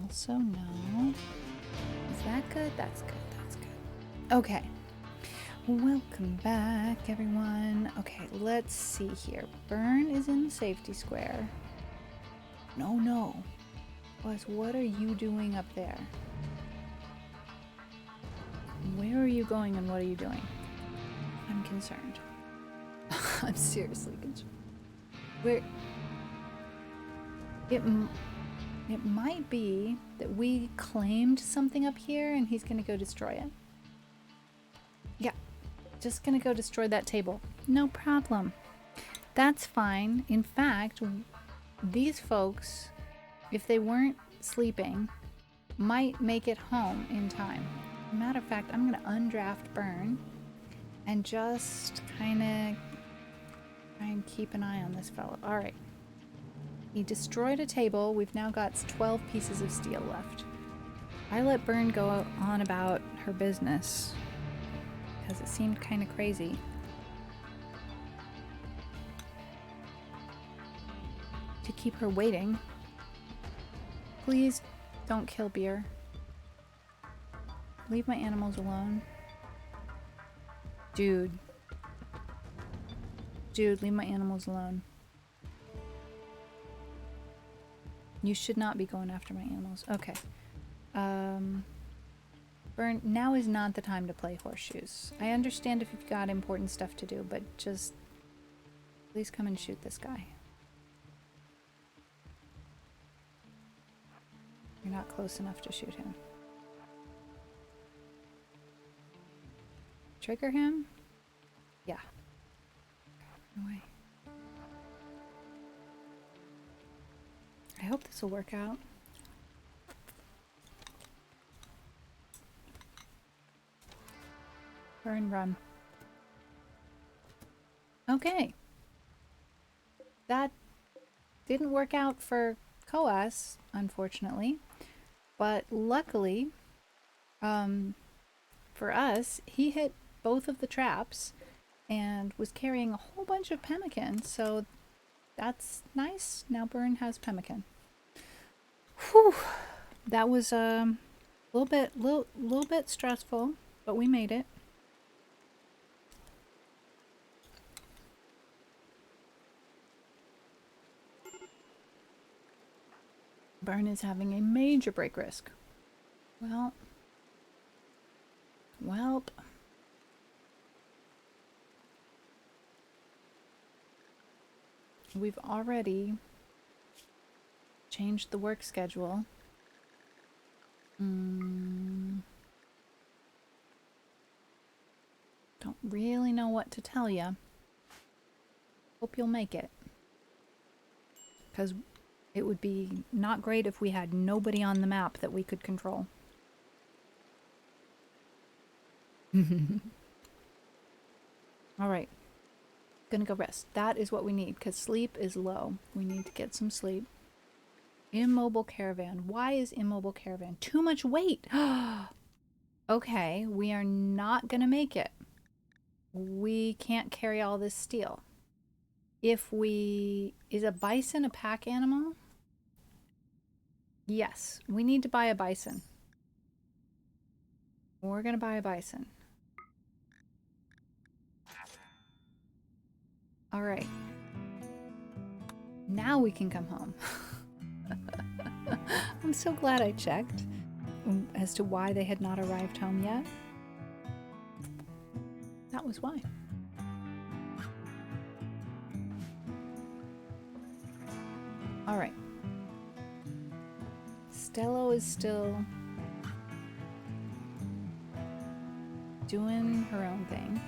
Also, no. Is that good? That's good. That's good. Okay. Welcome back, everyone. Okay, let's see here. Burn is in the safety square. No. Buzz, what are you doing up there? Where are you going and what are you doing? I'm concerned. I'm seriously concerned. Where... It might be that we claimed something up here and he's gonna go destroy it. Yeah, just gonna go destroy that table. No problem. That's fine. In fact, these folks, if they weren't sleeping, might make it home in time. Matter of fact, I'm gonna undraft Burn and just kind of try and keep an eye on this fellow. All right. He destroyed a table. We've now got 12 pieces of steel left. I let Burn go on about her business because it seemed kind of crazy. To keep her waiting. Please don't kill Beer. Leave my animals alone. Dude, leave my animals alone. You should not be going after my animals. Okay. Burn, now is not the time to play horseshoes. I understand if you've got important stuff to do, but just please come and shoot this guy. You're not close enough to shoot him. Trigger him? Yeah. No way. I hope this will work out. Burn, run. Okay. That didn't work out for Coas, unfortunately. But luckily, for us, he hit both of the traps and was carrying a whole bunch of pemmican, so that's nice. Now Burn has pemmican. Whew. That was a little bit stressful, but we made it. Burn is having a major break risk. Welp. We've already changed the work schedule. Don't really know what to tell you. Hope you'll make it. Because it would be not great if we had nobody on the map that we could control. Alright. Gonna go rest. That is what we need, because sleep is low. We need to get some sleep. Immobile caravan. Why is immobile caravan? Too much weight! Okay, we are not gonna make it. We can't carry all this steel. If we... Is a bison a pack animal? Yes, we need to buy a bison. We're gonna buy a bison. Alright. Now we can come home. I'm so glad I checked as to why they had not arrived home yet. That was why. Alright. Stello is still doing her own thing.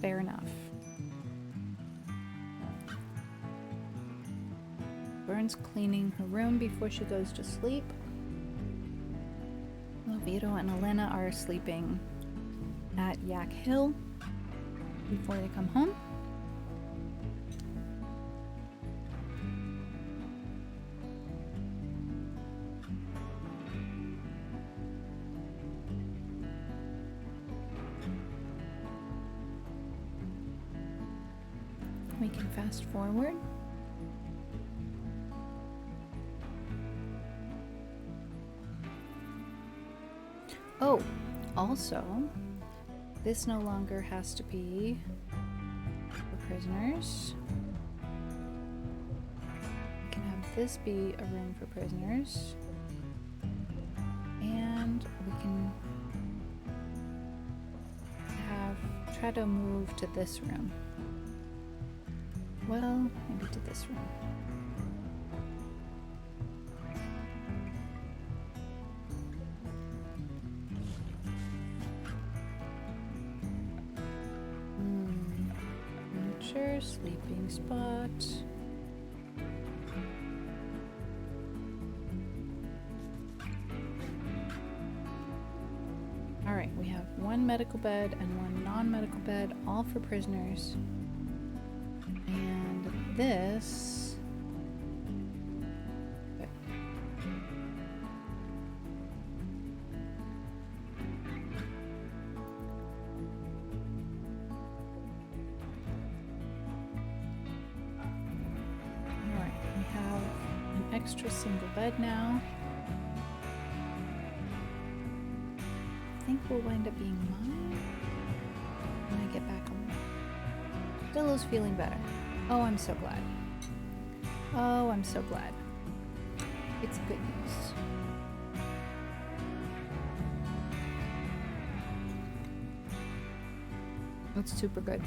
Fair enough. Burn's cleaning her room before she goes to sleep. Vito and Elena are sleeping at Yak Hill before they come home. We can fast forward. Oh, also, this no longer has to be for prisoners. We can have this be a room for prisoners. And we can try to move to this room. Well, maybe to this room. Furniture, sleeping spot. Alright, we have one medical bed and one non-medical bed, all for prisoners. And this... Okay. Alright, we have an extra single bed now. I think will wind up being mine when I get back on. Stillo's feeling better. Oh, I'm so glad. Oh, I'm so glad. It's good news. It's super good.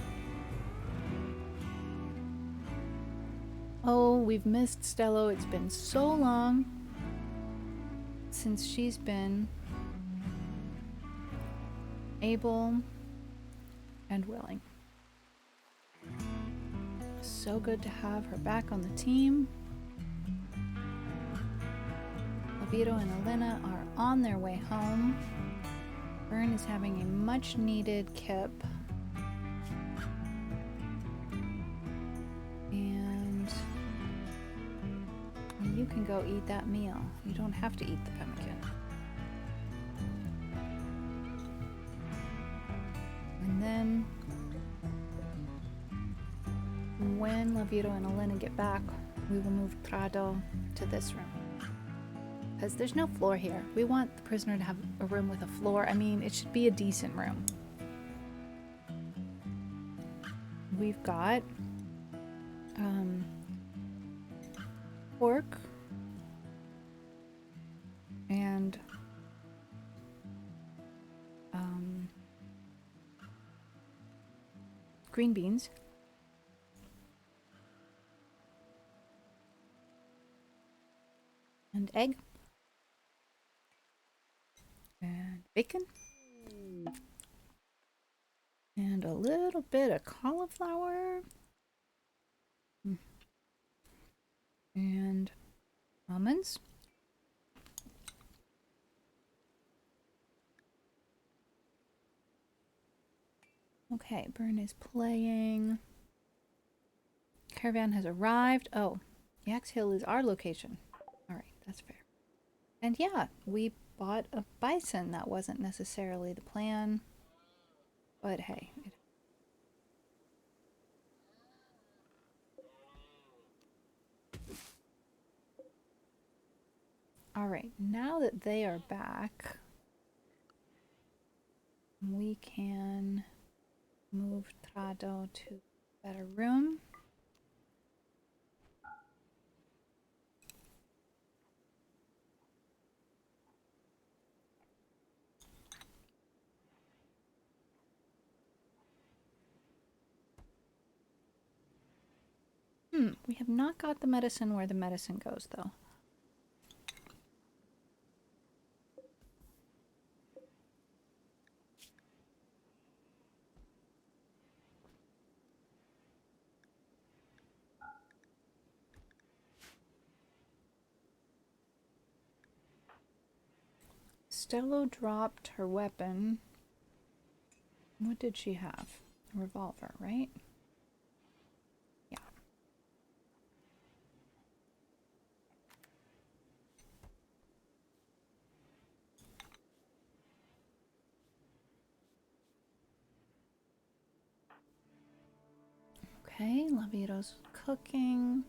Oh, we've missed Stello. It's been so long since she's been able and willing. So good to have her back on the team. Alvito and Elena are on their way home. Vern is having a much needed kip. And you can go eat that meal. You don't have to eat the pemmican. And then when Lavito and Elena get back, we will move Prado to this room. Because there's no floor here. We want the prisoner to have a room with a floor. I mean, it should be a decent room. We've got pork and green beans. And egg. And bacon. And a little bit of cauliflower. And almonds. Okay, Bern is playing. Caravan has arrived. Oh, Yaks Hill is our location. Alright, that's fair. And yeah, we bought a bison. That wasn't necessarily the plan. But hey. Alright, now that they are back, we can move Trado to a better room. We have not got the medicine where the medicine goes, though. Costello dropped her weapon. What did she have? A revolver, right? Yeah. Okay, Lavito's cooking.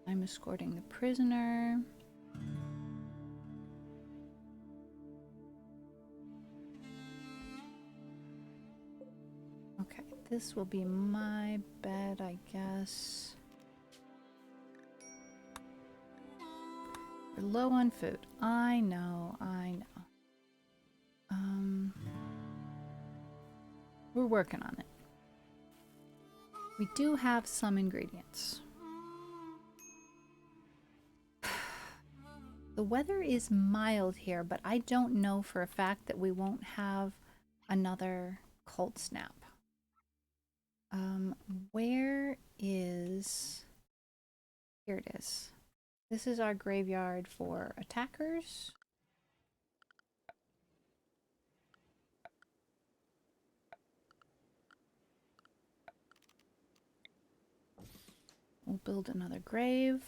I'm escorting the prisoner. Okay, this will be my bed, I guess. We're low on food. I know, I know. We're working on it. We do have some ingredients. The weather is mild here, but I don't know for a fact that we won't have another cold snap. Where is... Here it is. This is our graveyard for attackers. We'll build another grave.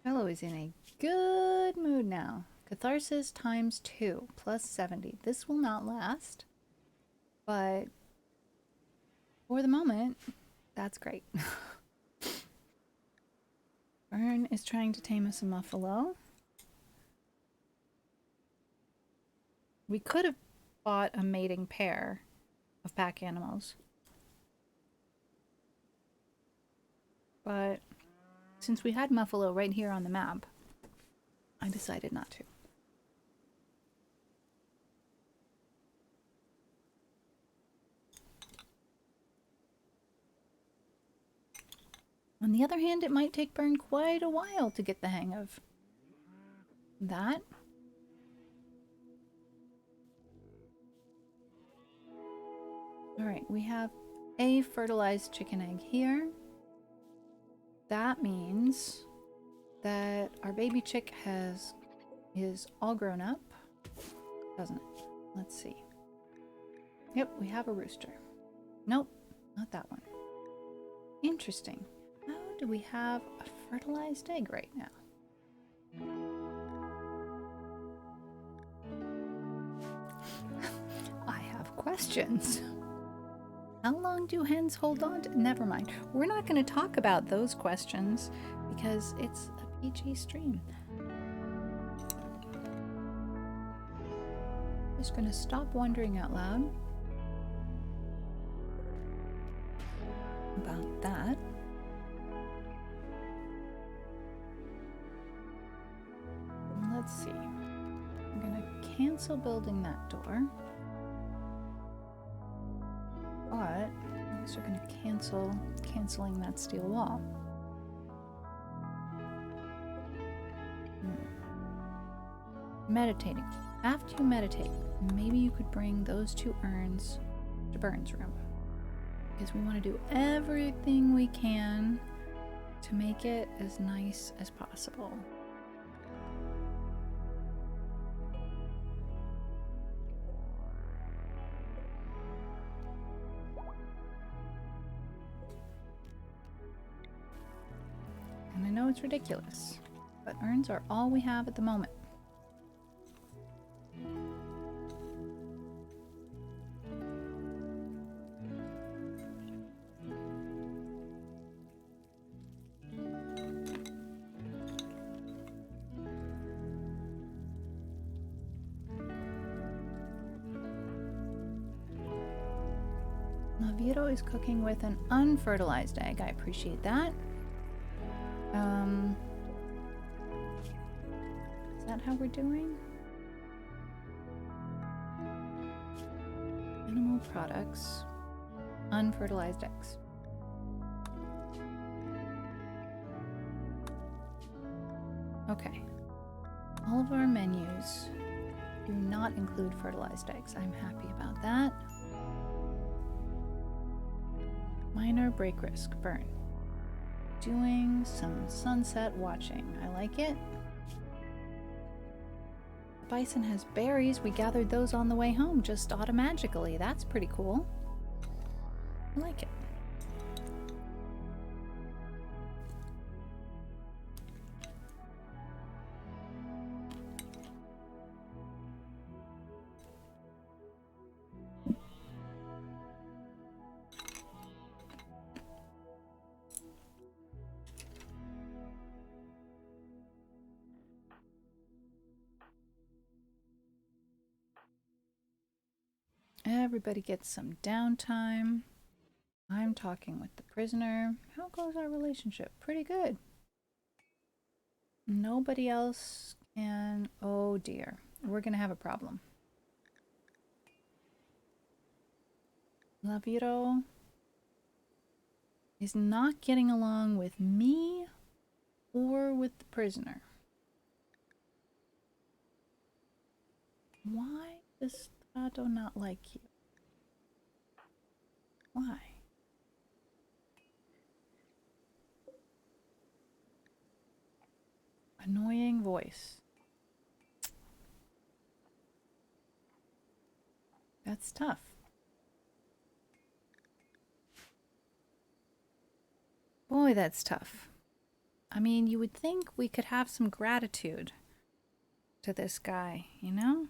Fellow is in a good mood now. Catharsis times 2 plus 70. This will not last, but for the moment, that's great. Vern is trying to tame us a muffalo. We could have bought a mating pair of pack animals, but since we had muffalo right here on the map, I decided not to. On the other hand, it might take Bern quite a while to get the hang of that. Alright, we have a fertilized chicken egg here. That means that our baby chick is all grown up, doesn't it? Let's see. Yep, we have a rooster. Nope, not that one. Interesting. How do we have a fertilized egg right now? I have questions. How long do hens hold on to? Never mind. We're not going to talk about those questions because it's a PG stream. Just going to stop wondering out loud about that. Let's see. I'm going to cancel building that door. But at least we're going to canceling that steel wall. Meditating. After you meditate, maybe you could bring those 2 urns to Bern's room. Because we want to do everything we can to make it as nice as possible. And I know it's ridiculous, but urns are all we have at the moment. Lavito is cooking with an unfertilized egg. I appreciate that. that how we're doing? Animal products, unfertilized eggs. Okay. All of our menus do not include fertilized eggs. I'm happy about that. Minor break risk, burn. Doing some sunset watching. I like it. Bison has berries. We gathered those on the way home just automatically. That's pretty cool. I like it. Everybody gets some downtime. I'm talking with the prisoner. How goes our relationship? Pretty good. Nobody else can... Oh dear. We're gonna have a problem. Laviro is not getting along with me or with the prisoner. Why does Tato not like you? Why? Annoying voice. That's tough. Boy, that's tough. I mean, you would think we could have some gratitude to this guy, you know?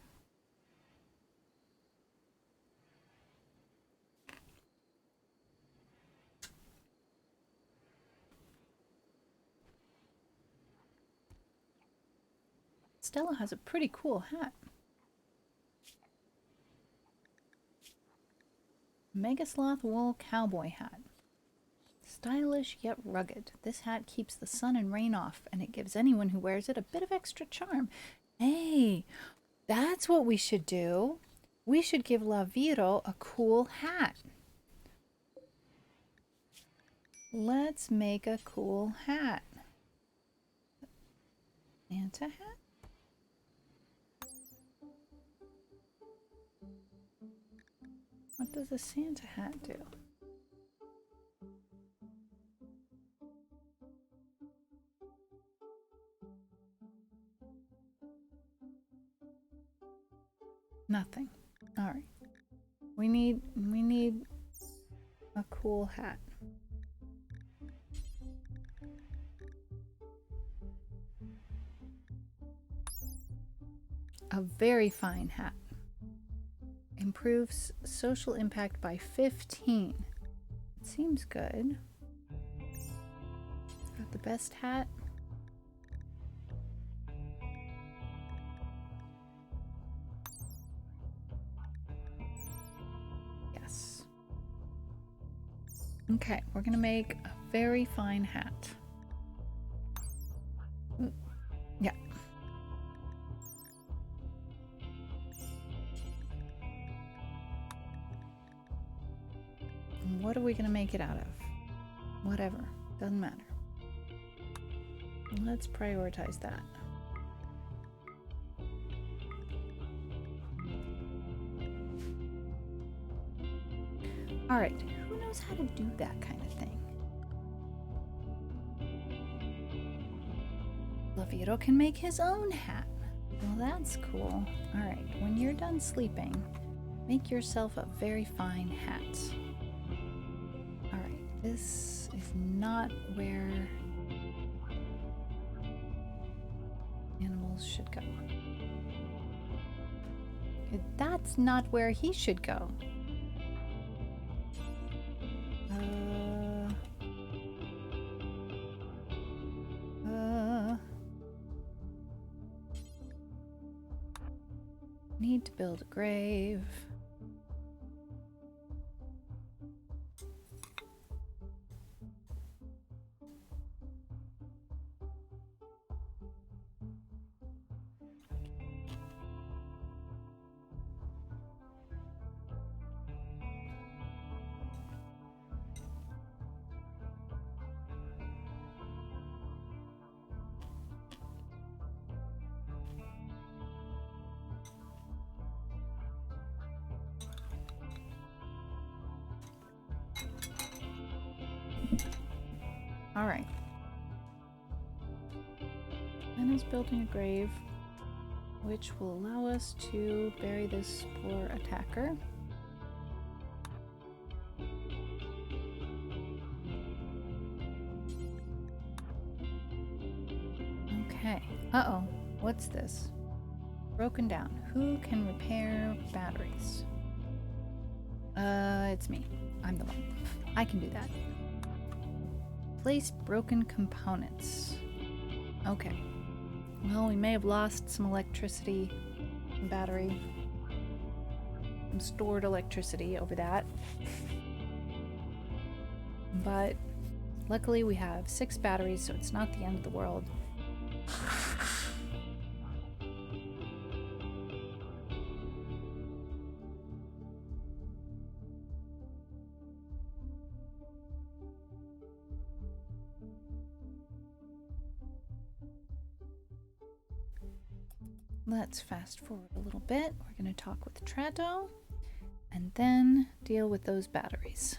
Stella has a pretty cool hat. Mega Sloth wool cowboy hat. Stylish yet rugged. This hat keeps the sun and rain off, and it gives anyone who wears it a bit of extra charm. Hey, that's what we should do. We should give Laviro a cool hat. Let's make a cool hat. Santa hat? What does a Santa hat do? Nothing. All right. We need a cool hat. A very fine hat. Improves social impact by 15. It seems good. Got the best hat. Yes. Okay, we're gonna make a very fine hat. Yeah. What are we gonna make it out of? Whatever, doesn't matter. Let's prioritize that. All right, who knows how to do that kind of thing? Laviro can make his own hat. Well, that's cool. All right, when you're done sleeping, make yourself a very fine hat. All right, this is not where animals should go. That's not where he should go. Need to build a grave. Alright. Ben is building a grave, which will allow us to bury this poor attacker. Okay. Uh-oh. What's this? Broken down. Who can repair batteries? It's me. I'm the one. I can do that. Place broken components. Okay. Well, we may have lost some electricity, some battery, some stored electricity over that. But luckily we have 6 batteries, so it's not the end of the world. Let's fast forward a little bit. We're going to talk with Trato and then deal with those batteries.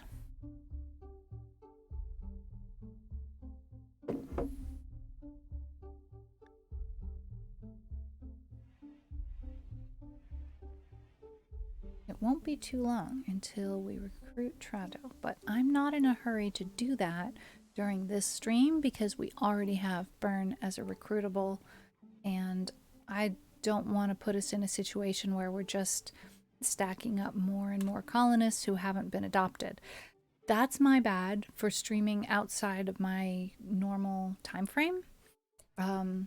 It won't be too long until we recruit Trato, but I'm not in a hurry to do that during this stream because we already have Burn as a recruitable, and I don't want to put us in a situation where we're just stacking up more and more colonists who haven't been adopted. That's my bad for streaming outside of my normal time frame. But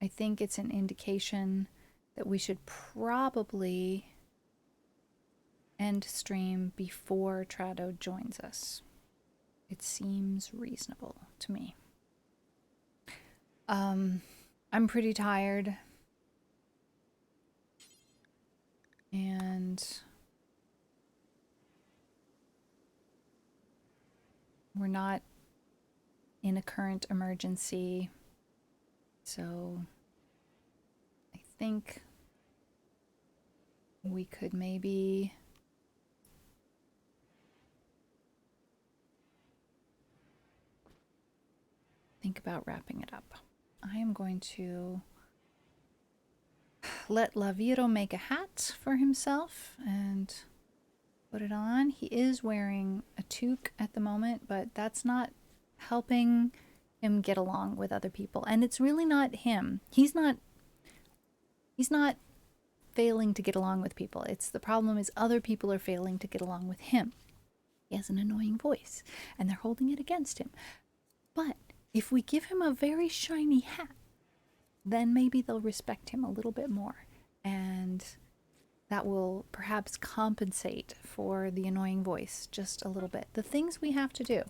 I think it's an indication that we should probably end stream before Trato joins us. It seems reasonable to me. I'm pretty tired. And we're not in a current emergency. So I think we could maybe think about wrapping it up. I am going to let Laviro make a hat for himself and put it on. He is wearing a toque at the moment, but that's not helping him get along with other people. And it's really not him. He's not failing to get along with people. It's the problem is other people are failing to get along with him. He has an annoying voice and they're holding it against him. But if we give him a very shiny hat, then maybe they'll respect him a little bit more. And that will perhaps compensate for the annoying voice just a little bit. The things we have to do.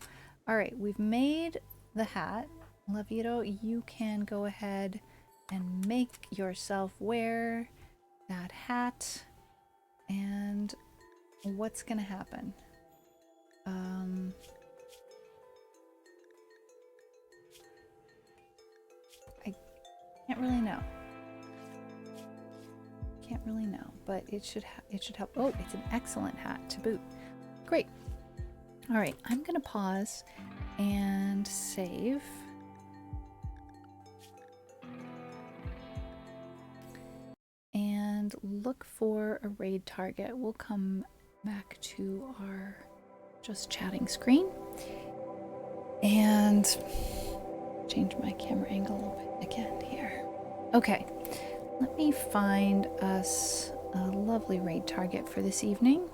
All right, we've made the hat. Laviro, you can go ahead and make yourself wear that hat. And what's going to happen? Can't really know. Can't really know, but it should help. Oh, it's an excellent hat to boot. Great. All right, I'm gonna pause and save. And look for a raid target. We'll come back to our just chatting screen and change my camera angle a little bit again here. Okay, let me find us a lovely raid target for this evening.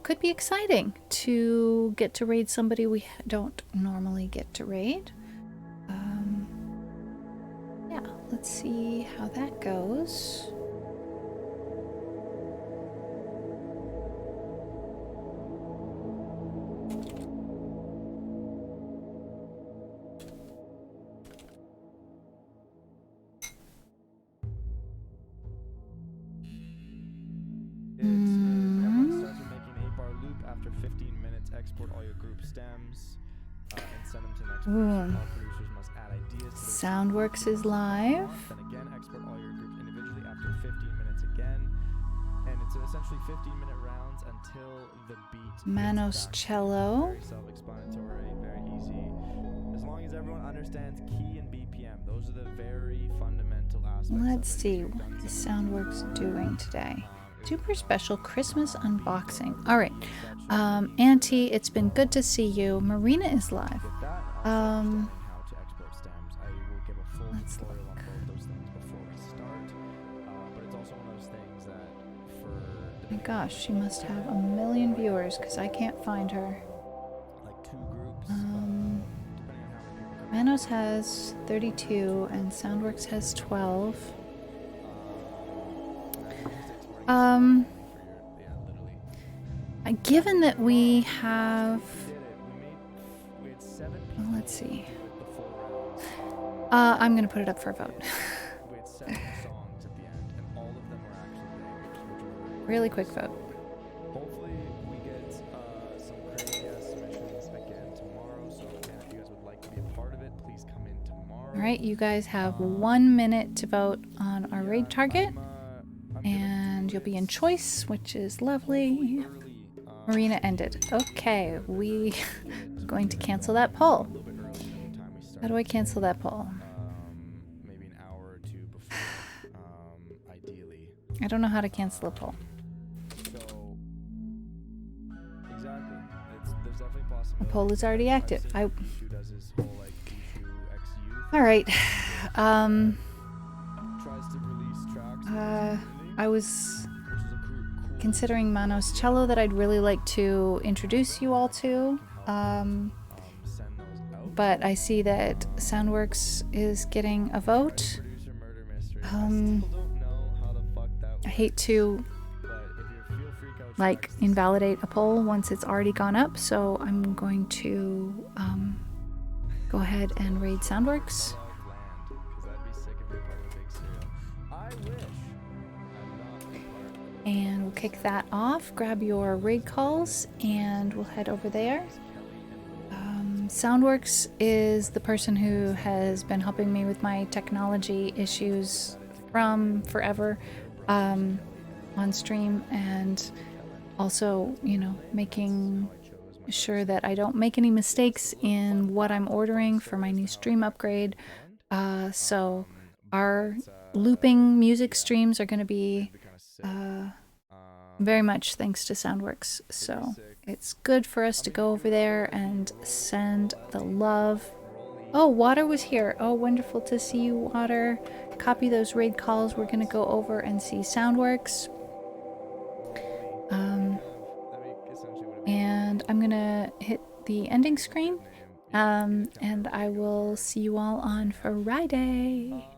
Could be exciting to get to raid somebody we don't normally get to raid. Yeah, let's see how that goes. Export all your group stems and send them to the next person. All producers must add ideas to Soundworks is live. Then again, export all your groups individually after 15 minutes again. And and it's essentially 15-minute rounds until the beat. Manos cello. Very self-explanatory, very easy. As long as everyone understands key and BPM, those are the very fundamental aspects. Let's see what is Soundworks doing today. Super special Christmas unboxing. All right, Auntie, it's been good to see you. Marina is live. How to export stems. I will give a full Let's tutorial look. on both those things before we start. But it's also one of those things that for My gosh, she must have 1 million viewers because I can't find her. like 2 groups, depending on how many people Manos has 32 and Soundworks has 12. literally. Given that we have, We had 7 well, people let's see. with the 4 rounds. I'm gonna put it up for a vote. We had 7 songs at the end, and all of them were actually bangers, which were really Really quick vote. Hopefully we get some crazy ass submissions again tomorrow. So again, if you guys would like to be a part of it, please come in tomorrow. All right, you guys have 1 minute to vote on our raid target, I'm and you'll be in choice, which is lovely. early, Marina ended. Okay, we are going to cancel that poll. a little bit earlier than the time we started. How do I cancel that poll? Maybe an hour or 2 before, ideally. I don't know how to cancel a poll. So exactly, there's definitely a The possibility. poll is already active. Bishu does his whole like Bishu X Youth. All right. Tries to release tracks. I was Which is a cool. considering Manos cello that I'd really like to introduce you all to. Send those out. But I see that Soundworks is getting a vote. Producer murder mystery. I Um, still don't know how the fuck that I works, hate to but if you feel freak out like tracks, invalidate a poll once it's already gone up, so I'm going to go ahead and raid Soundworks. log land, 'cause that'd be sick if you're part of a big serial. I wish I'm not a part of it. And we'll kick that off, grab your raid calls, and we'll head over there. Soundworks is the person who has been helping me with my technology issues from forever on stream, and also, you know, making sure that I don't make any mistakes in what I'm ordering for my new stream upgrade. So our looping music streams are going to be very much thanks to Soundworks. So it's good for us to go over there and send the love. Oh, Water was here. Oh, wonderful to see you, Water. Copy those raid calls. We're going to go over and see Soundworks. And I'm going to hit the ending screen. And I will see you all on Friday.